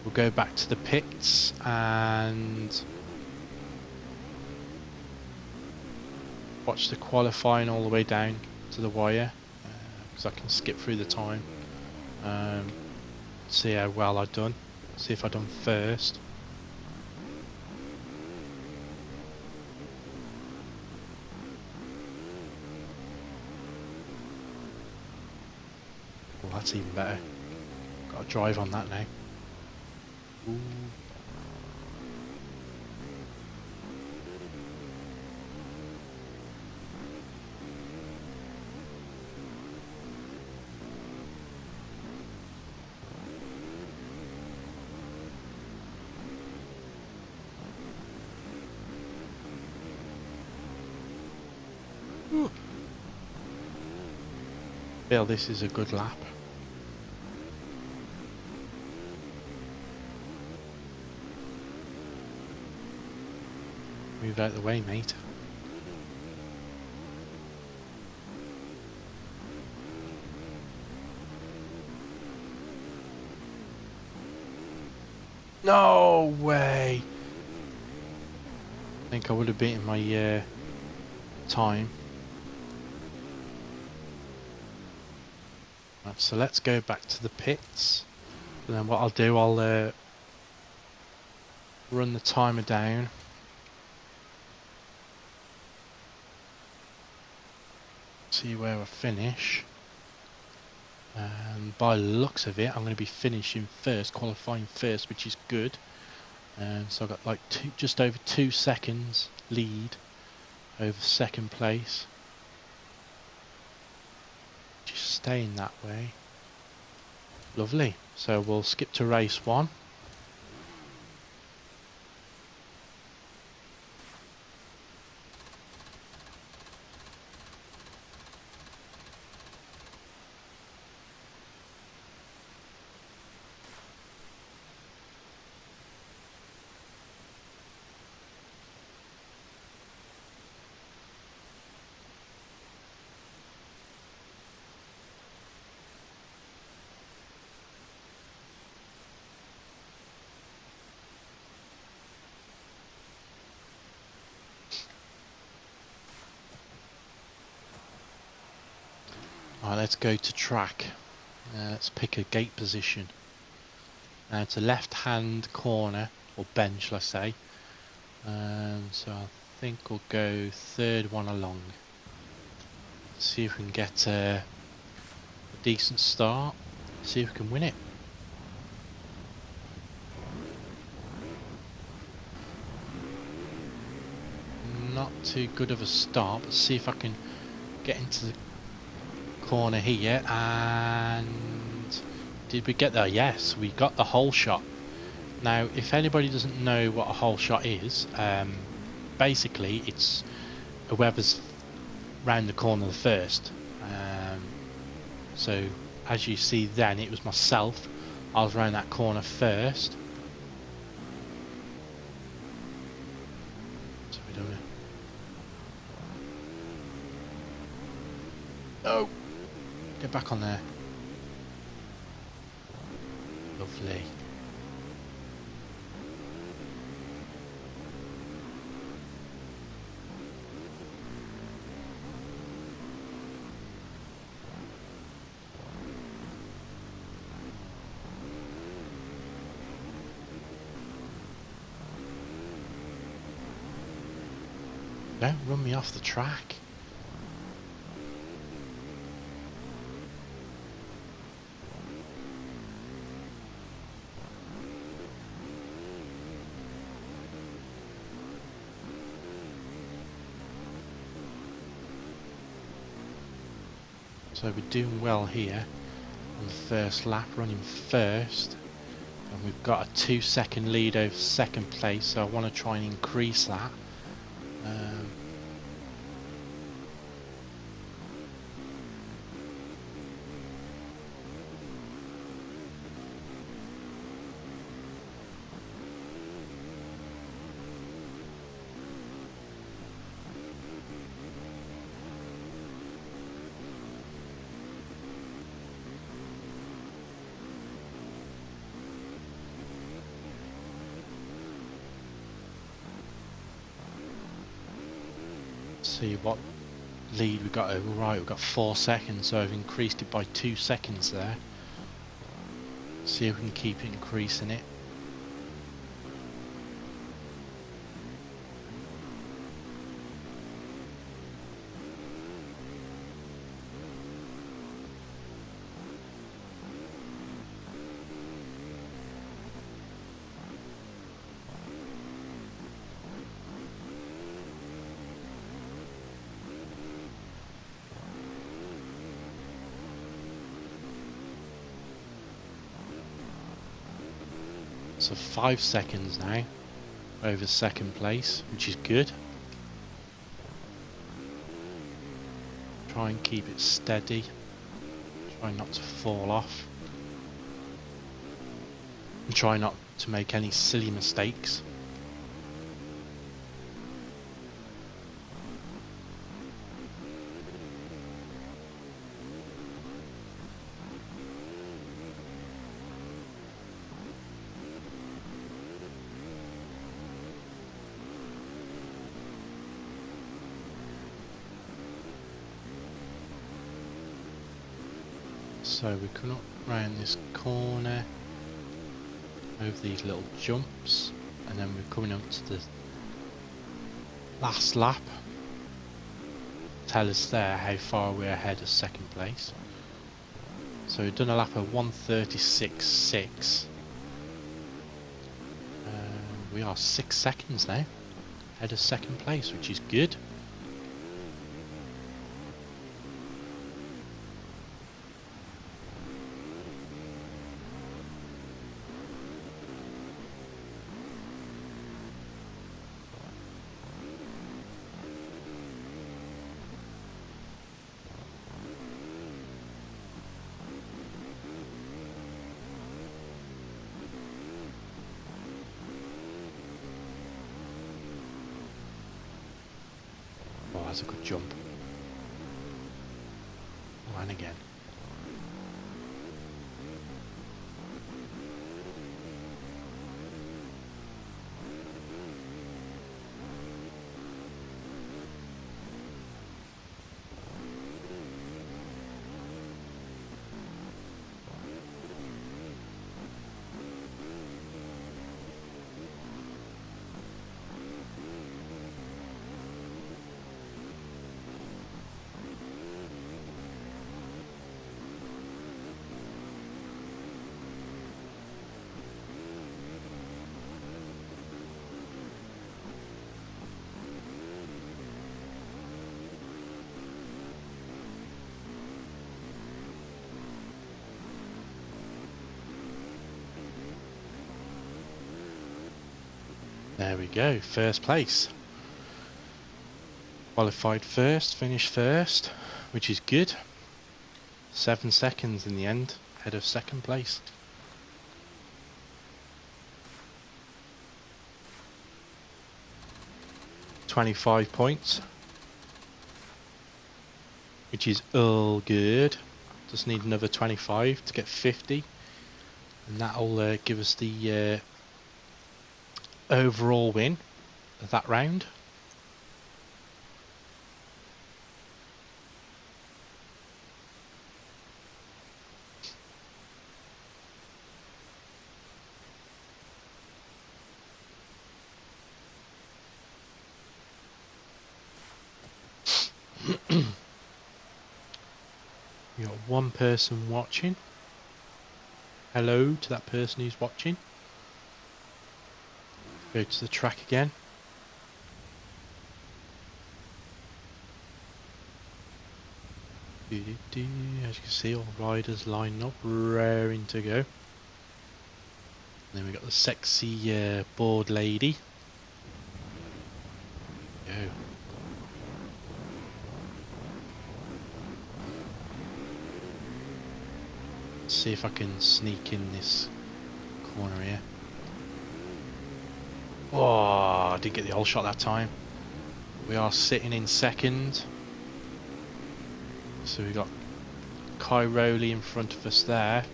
we'll go back to the pits and watch the qualifying all the way down to the wire, because I can skip through the time. See how well I've done. See if I've done first. Well, that's even better. Got to drive on that now. Ooh. Feel this is a good lap. Move out the way, mate. No way! I think I would have beaten my time. Right, so let's go back to the pits. And then what I'll do, I'll run the timer down. See where I finish. By the looks of it, I'm going to be finishing first, qualifying first, which is good. So I've got like just over 2 seconds lead over second place. Just staying that way. Lovely. So we'll skip to race 1. Right, let's go to track. Let's pick a gate position. Now it's a left-hand corner, or bench, let's say. So I think we'll go third one along. See if we can get a decent start. See if we can win it. Not too good of a start, but see if I can get into the corner here. And did we get there? Yes, we got the hole shot. Now if anybody doesn't know what a hole shot is, basically it's whoever's round the corner the first. So as you see then, it was myself. I was round that corner first. So we don't know. Oh, get back on there. Lovely. Don't run me off the track. So we're doing well here on the first lap, running first, and we've got a 2-second lead over second place, so I want to try and increase that. see what lead we got over. Right, we've got 4 seconds, so I've increased it by 2 seconds there. See if we can keep increasing it. So 5 seconds now over second place, which is good. Try and keep it steady. Try not to fall off. And try not to make any silly mistakes. So we come up round this corner, over these little jumps, and then we're coming up to the last lap. Tell us there how far we're ahead of second place. So we've done a lap of 1:36.6. We are 6 seconds now ahead of second place, which is good. That's a good jump. Oh, and again. There we go, first place. Qualified first, finished first, which is good. 7 seconds in the end, ahead of second place. $25 points, which is all good. Just need another 25 to get 50, and that'll give us the overall win of that round. We got one person watching. Hello to that person who's watching. Go to the track again. As you can see, all riders lined up, raring to go. And then we got the sexy board lady. Go. Let's see if I can sneak in this corner here. Oh, I did get the whole shot that time. We are sitting in second. So we got Kyroli in front of us there.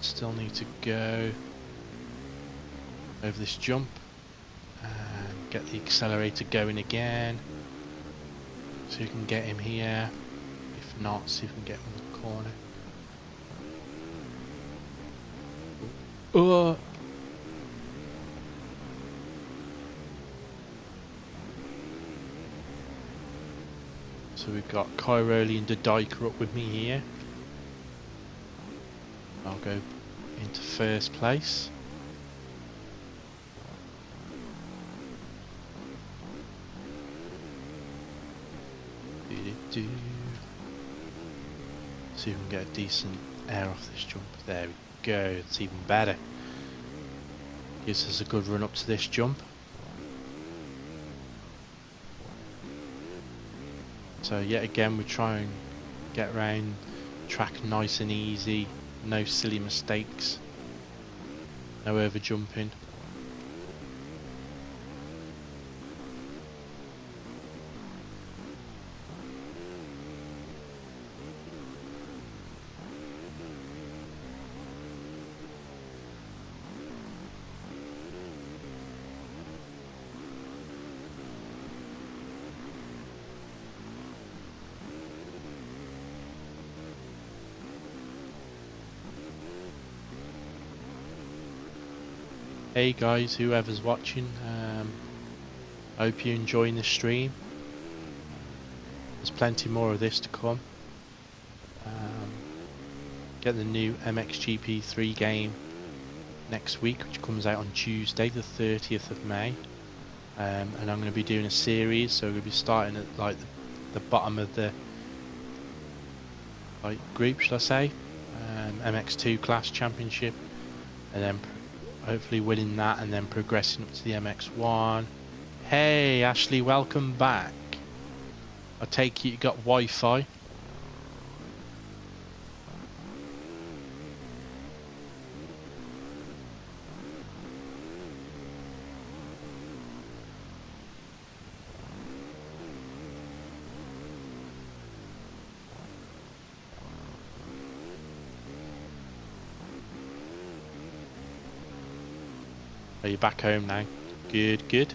Still need to go over this jump. And get the accelerator going again. So we can get him here. If not, see if we can get him in the corner. Oh! So we've got Kyroli and Dodiker up with me here. I'll go into first place. See if we can get a decent air off this jump. There we go, it's even better. Gives us a good run up to this jump. So yet again we try and get around track nice and easy, no silly mistakes, no over jumping. Hey guys, whoever's watching, I hope you're enjoying the stream. There's plenty more of this to come. Get the new MXGP 3 game next week, which comes out on Tuesday the 30th of May. And I'm going to be doing a series, so we're going to be starting at like the bottom of the group, shall I say, MX2 class championship, and then hopefully winning that and then progressing up to the MX1. Hey Ashley, welcome back. I take it you got Wi-Fi. Are you back home now? Good, good.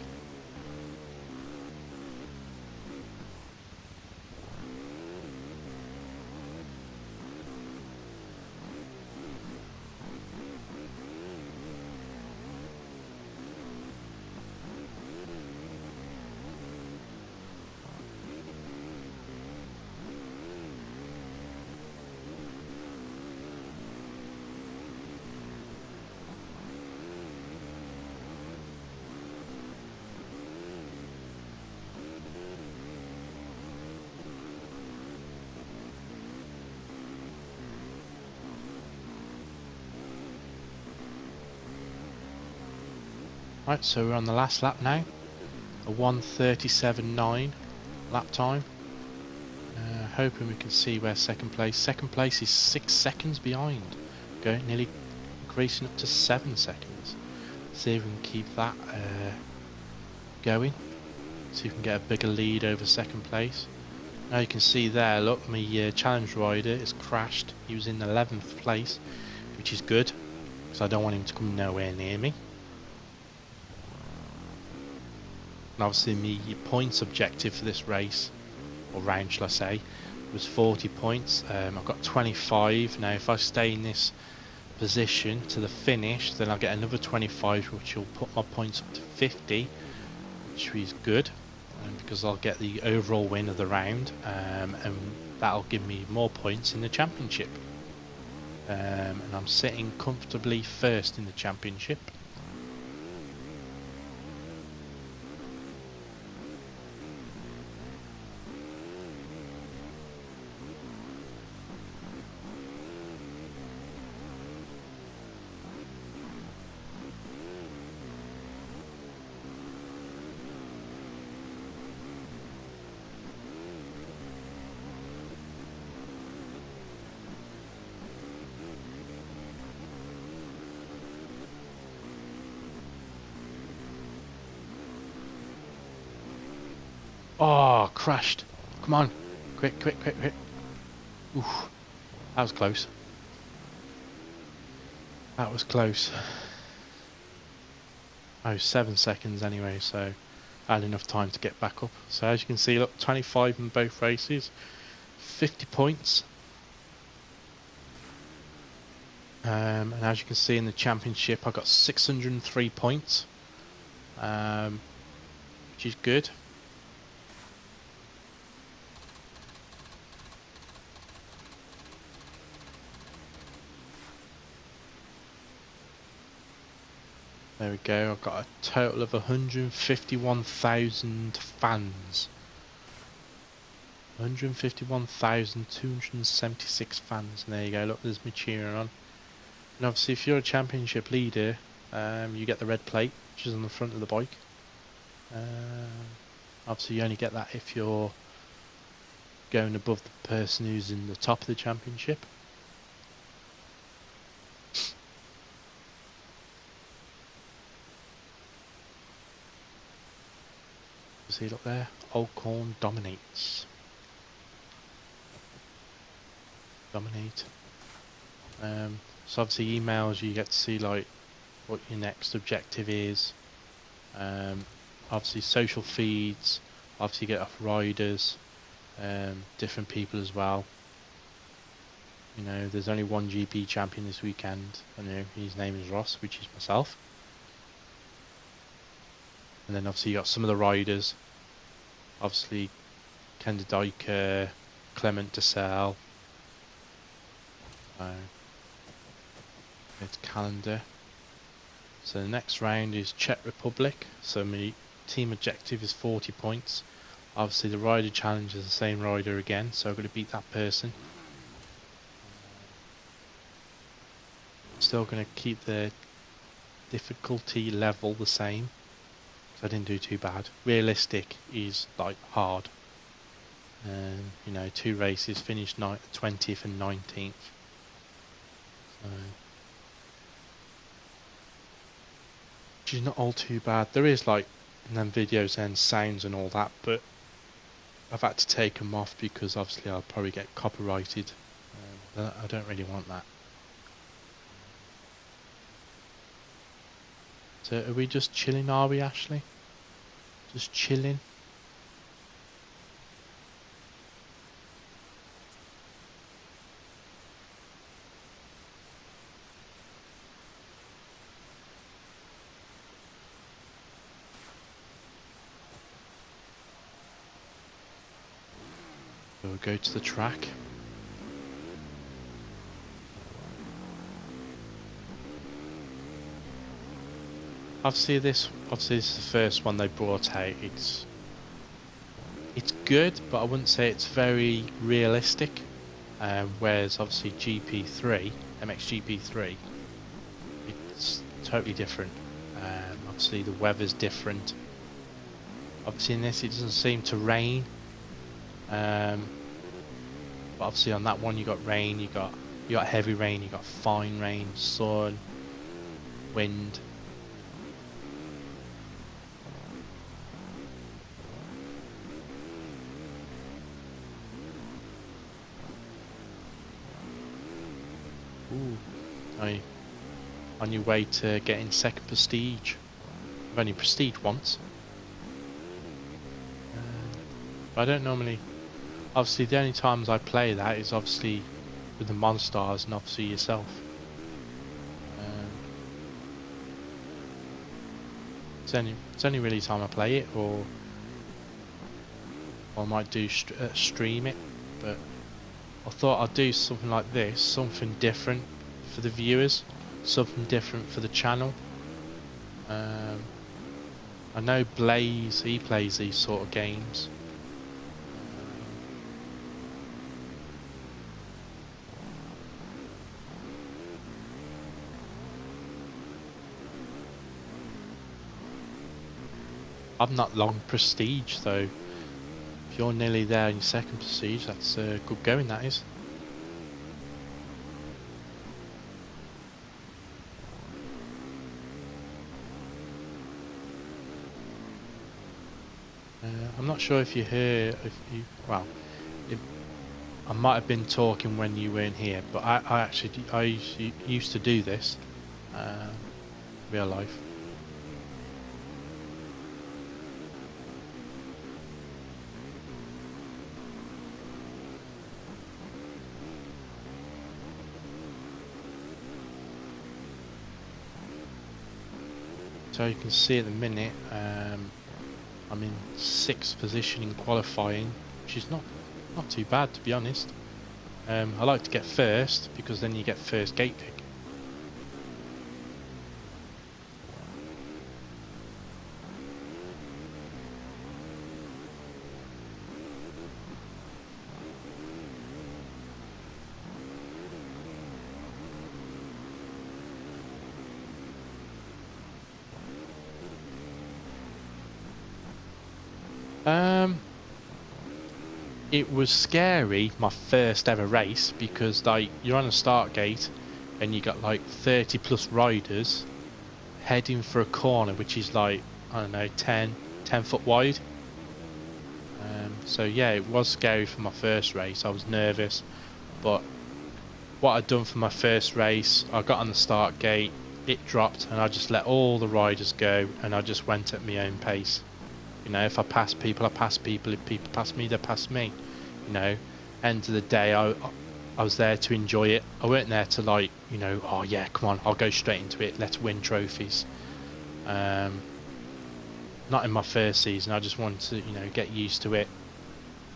Right, so we're on the last lap now. A 1:37.9 lap time. Hoping we can see where second place. Second place is 6 seconds behind. Going nearly increasing up to 7 seconds. See if we can keep that going. See if we can get a bigger lead over second place. Now you can see there, look, my challenge rider is crashed. He was in 11th place, which is good, because I don't want him to come nowhere near me. And obviously my points objective for this race, or round shall I say, was 40 points. I've got 25. Now if I stay in this position to the finish, then I'll get another 25, which will put my points up to 50, which is good, because I'll get the overall win of the round, and that'll give me more points in the championship. And I'm sitting comfortably first in the championship. Oh, crashed. Come on. Quick, quick, quick, quick. Oof. That was close. That was close. Oh, 7 seconds anyway, so I had enough time to get back up. So as you can see, look, 25 in both races, 50 points. And as you can see in the championship, I got 603 points, which is good. There we go, I've got a total of 151,000 fans. 151,276 fans, and there you go, look, there's me cheering on. And obviously if you're a championship leader, you get the red plate, which is on the front of the bike. Obviously you only get that if you're going above the person who's in the top of the championship. See, look there, Old Corn dominates. Dominate. So obviously emails, you get to see like what your next objective is. Obviously social feeds, obviously you get off riders, different people as well. You know, there's only one GP champion this weekend. I know his name is Ross, which is myself. And then obviously you got some of the riders. Obviously Kenda Dyker, Clement DeSalle. It's calendar. So the next round is Czech Republic. So my team objective is 40 points. Obviously the rider challenge is the same rider again, so I've got to beat that person. Still going to keep the difficulty level the same, so I didn't do too bad. Realistic is like hard. You know, 2 races, finished 20th and 19th. So, which is not all too bad. There is like in them videos and sounds and all that, but I've had to take them off because obviously I'll probably get copyrighted. I don't really want that. So are we just chilling, are we, Ashley? Just chilling? We'll go to the track. Obviously this is the first one they brought out. It's good, but I wouldn't say it's very realistic. Whereas obviously GP3, MXGP3, it's totally different. Obviously the weather's different. Obviously in this it doesn't seem to rain. But obviously on that one you got rain, you got heavy rain, you got fine rain, sun, wind. Ooh, on your way to getting second prestige. I've only prestige once. But I don't normally. Obviously, the only times I play that is obviously with the MonStars and obviously yourself. It's only really time I play it, or I might do stream it. But I thought I'd do something like this, something different for the viewers, something different for the channel. I know Blaze, he plays these sort of games. I'm not long prestige though. If you're nearly there in your second prestige, that's good going, that is. I'm not sure if you hear, I might have been talking when you weren't here, but I used to do this, real life. So you can see at the minute, I'm in 6th position in qualifying, which is not too bad, to be honest. I like to get first because then you get first gate pick. It was scary, my first ever race, because like you're on a start gate and you got like 30 plus riders heading for a corner which is like, I don't know, 10 foot wide. So yeah, it was scary for my first race. I was nervous, but what I'd done for my first race, I got on the start gate, it dropped, and I just let all the riders go and I just went at my own pace. You know, if I pass people, I pass people. If people pass me, they pass me. You know, end of the day, I was there to enjoy it. I weren't there to like, you know, oh yeah, come on, I'll go straight into it. Let's win trophies. Not in my first season. I just wanted to, you know, get used to it.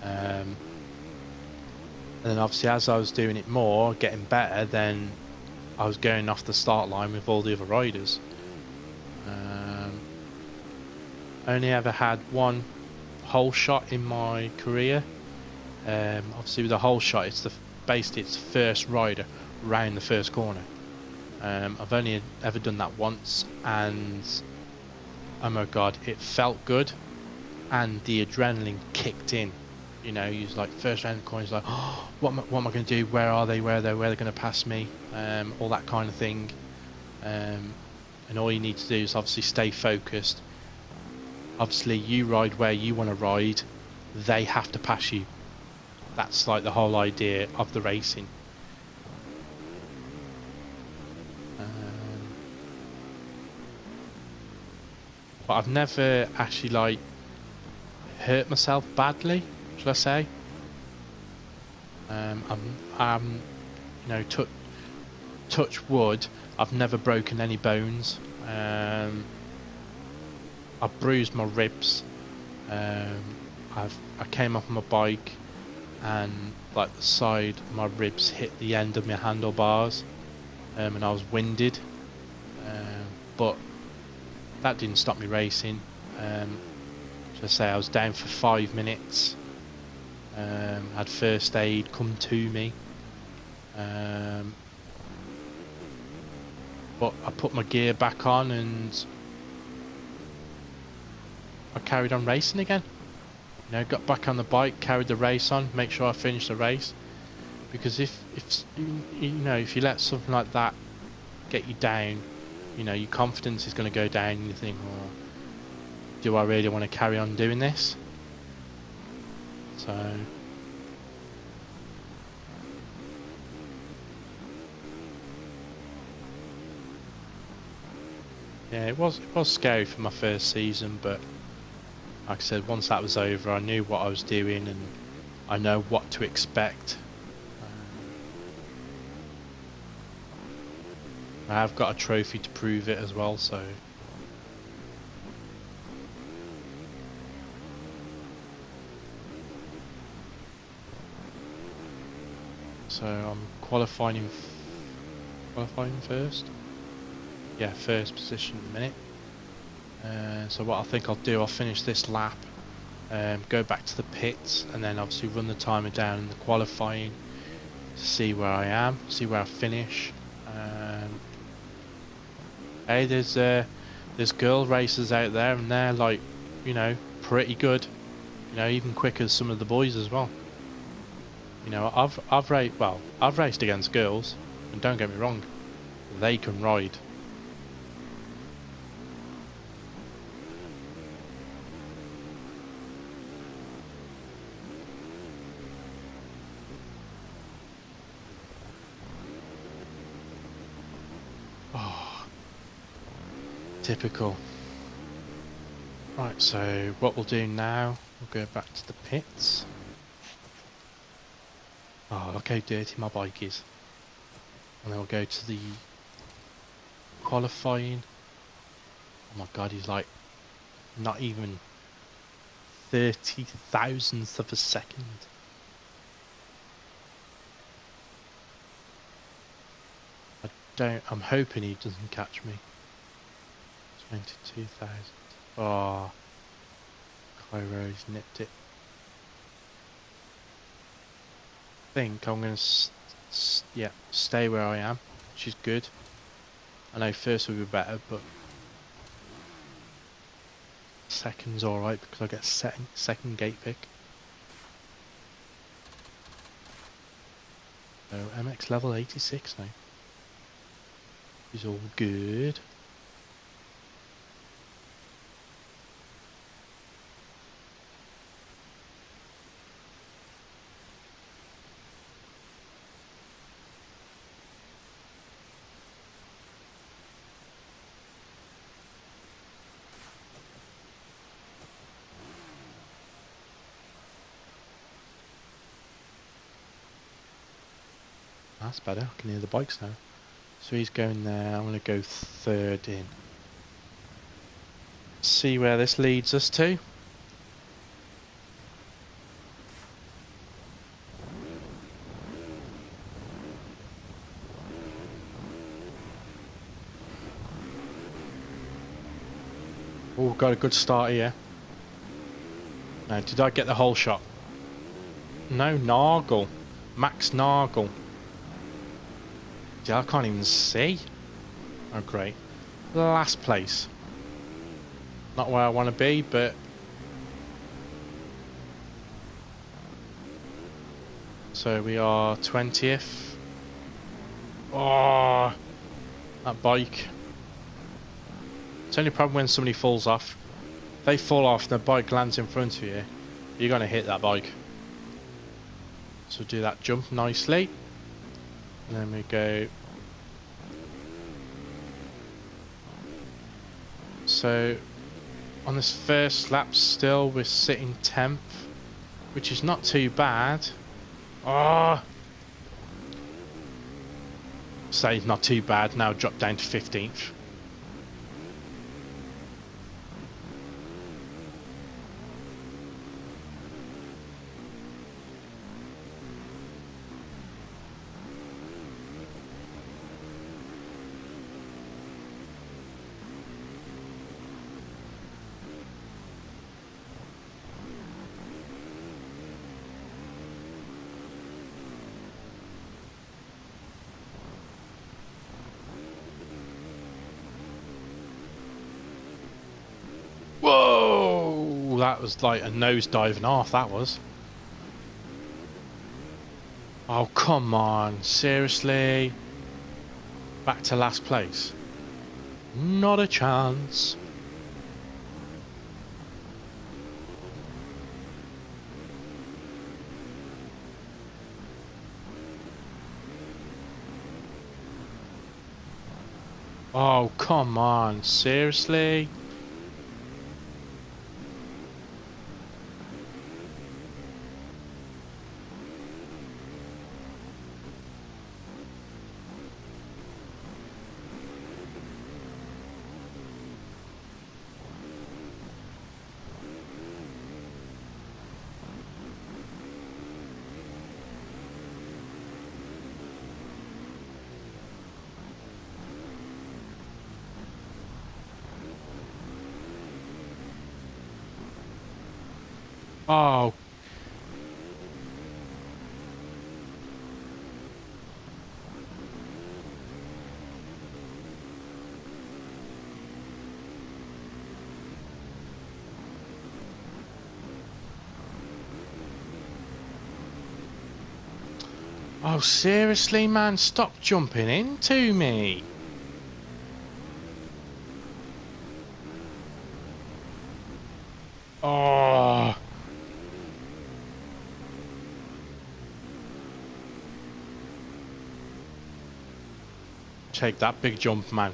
And then obviously, as I was doing it more, getting better, then I was going off the start line with all the other riders. Only ever had one hole shot in my career. Obviously with a hole shot, it's basically it's the first rider round the first corner. I've only ever done that once, and oh my god, it felt good, and the adrenaline kicked in. You know, you was like first round the corner, like, oh, what am I going to do? Where are they? Where are they going to pass me? All that kind of thing. And all you need to do is obviously stay focused. Obviously, you ride where you want to ride. They have to pass you. That's like the whole idea of the racing. But I've never actually like hurt myself badly, should I say? I'm you know, touch wood. I've never broken any bones. I've bruised my ribs. I came off my bike and like the side of my ribs hit the end of my handlebars, and I was winded. But that didn't stop me racing. Should I say I was down for 5 minutes. Had first aid come to me. But I put my gear back on and I carried on racing again. You know, got back on the bike, carried the race on, make sure I finished the race. Because if you know, if you let something like that get you down, you know, your confidence is going to go down and you think, oh, do I really want to carry on doing this? So yeah, it was scary for my first season, but like I said, once that was over, I knew what I was doing and I know what to expect. I have got a trophy to prove it as well, so I'm qualifying first. Yeah, first position at the minute. So what I think I'll do, I'll finish this lap, go back to the pits, and then obviously run the timer down in the qualifying to see where I am, see where I finish. Hey, there's girl racers out there, and they're like, you know, pretty good. You know, even quicker as some of the boys as well. You know, I've raced against girls, and don't get me wrong, they can ride. Typical. Right, so what we'll do now, we'll go back to the pits. Oh, look how dirty my bike is. And then we'll go to the qualifying. Oh my god, he's like not even 30 thousandths of a second. I'm hoping he doesn't catch me. 22,000. Oh, Cairo's nipped it. I think I'm going to yeah, stay where I am, which is good. I know first will be better, but second's alright because I get second gate pick. So MX level 86 now. Is all good. That's better, I can hear the bikes now. So he's going there, I'm going to go third in. See where this leads us to. Oh, got a good start here. Now, did I get the whole shot? No, Nargle. Max Nargle. I can't even see. Oh, great. Last place. Not where I want to be, but... So we are 20th. Oh, that bike. It's only a problem when somebody falls off. If they fall off and the bike lands in front of you, you're going to hit that bike. So do that jump nicely. And then we go... So, on this first lap still, we're sitting 10th, which is not too bad. Oh! Say not too bad, now drop down to 15th. Whoa! That was like a nosedive and a half, that was. Oh, come on. Seriously? Back to last place? Not a chance. Oh, come on. Seriously? Oh. Oh, seriously, man? Stop jumping into me. Oh. Take that big jump, man.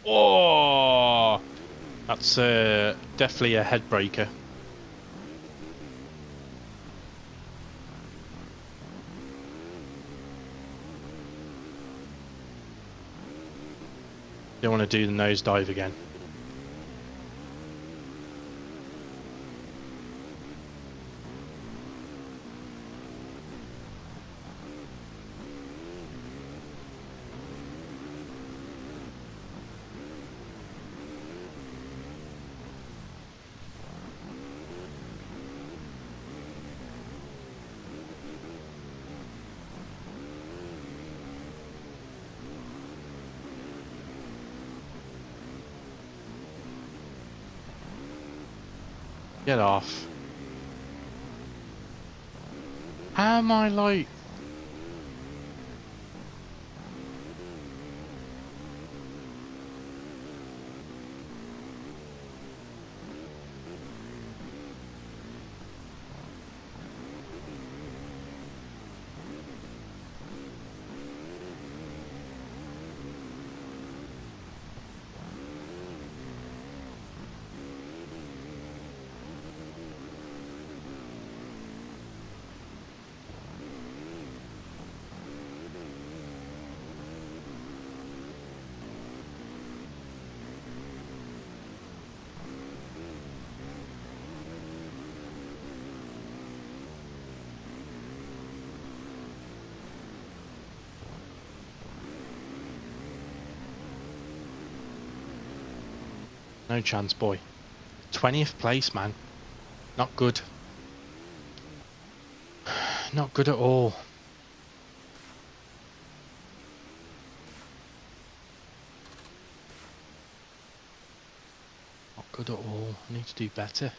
Oh. That's definitely a head breaker. Don't want to do the nosedive again. Get off. How am I like... No chance, boy. 20th place, man. Not good. Not good at all. Not good at all. I need to do better.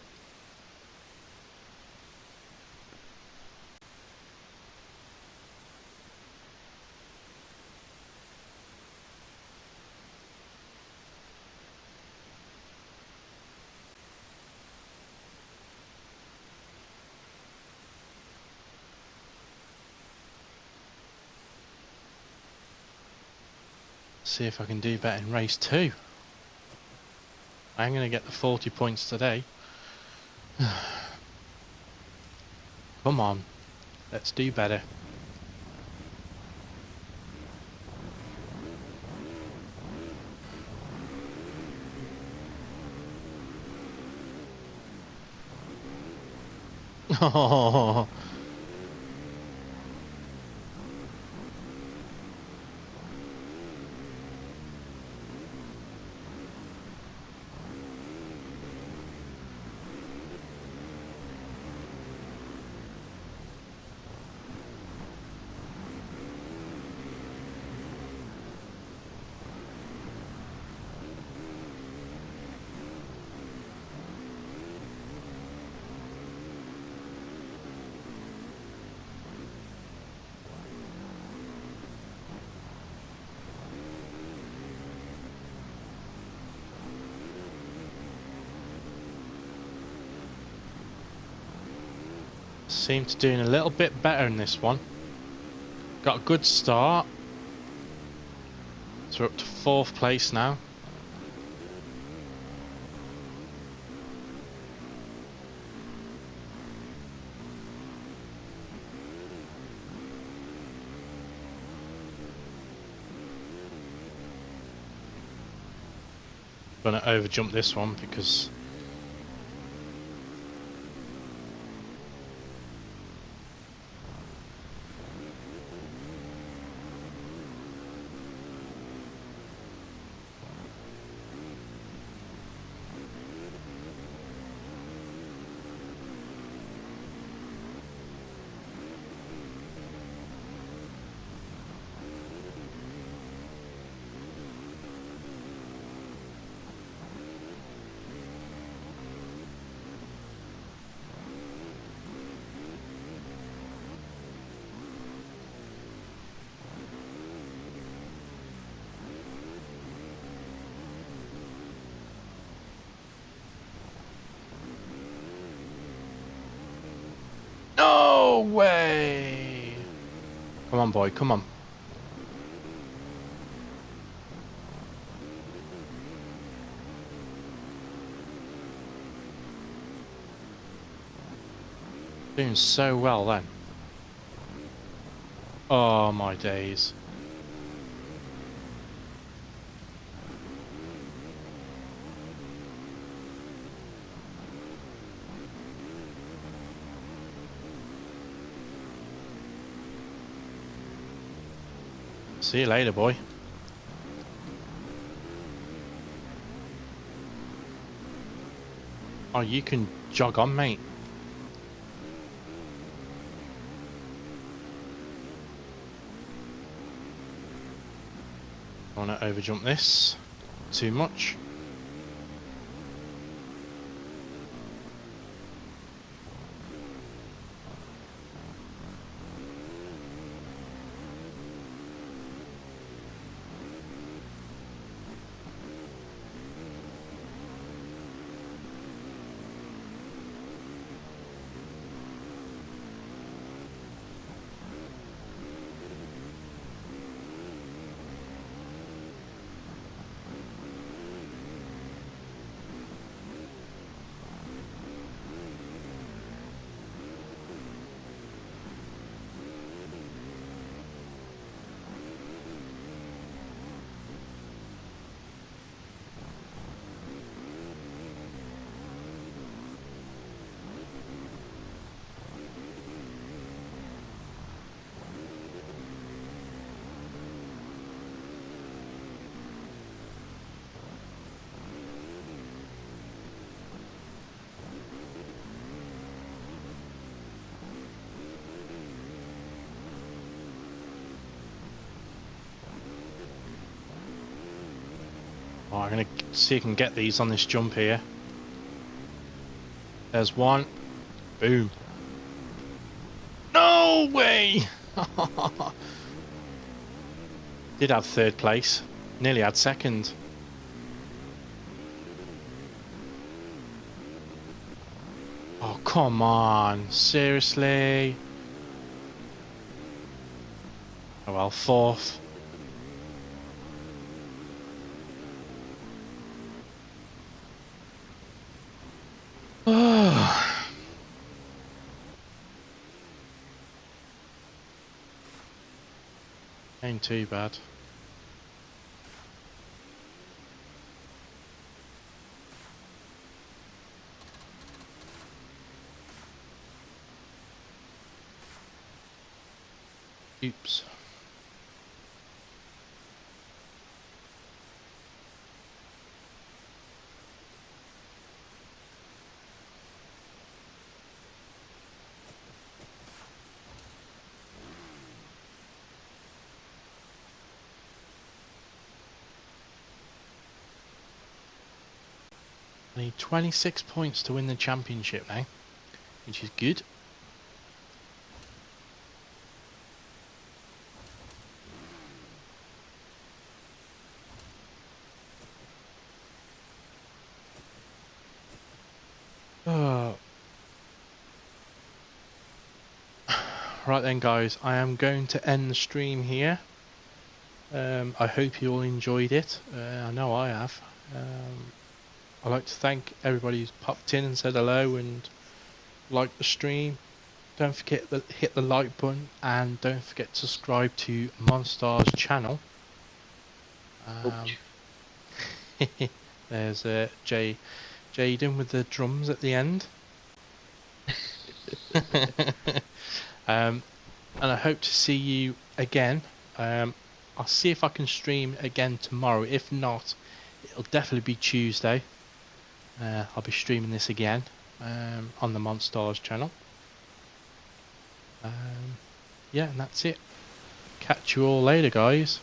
See if I can do better in race 2. I'm going to get the 40 points today. Come on, let's do better. Oh. Seem to doing a little bit better in this one. Got a good start. So we're up to 4th place now. Gonna overjump this one because no way. Come on, boy, come on. Doing so well then. Oh my days. See you later, boy. Oh, you can jog on, mate. I want to overjump this too much. I'm going to see if I can get these on this jump here. There's one. Boom. No way! Did have third place. Nearly had second. Oh, come on. Seriously? Oh well, fourth. Ain't too bad. Oops. I need 26 points to win the championship now, which is good. Right then guys, I am going to end the stream here. I hope you all enjoyed it. I know I have. I'd like to thank everybody who's popped in and said hello and liked the stream. Don't forget to hit the like button and don't forget to subscribe to MonStars channel. There's Jaden with the drums at the end. And I hope to see you again. I'll see if I can stream again tomorrow. If not, it'll definitely be Tuesday. I'll be streaming this again on the MonStars channel. Yeah, and that's it. Catch you all later, guys.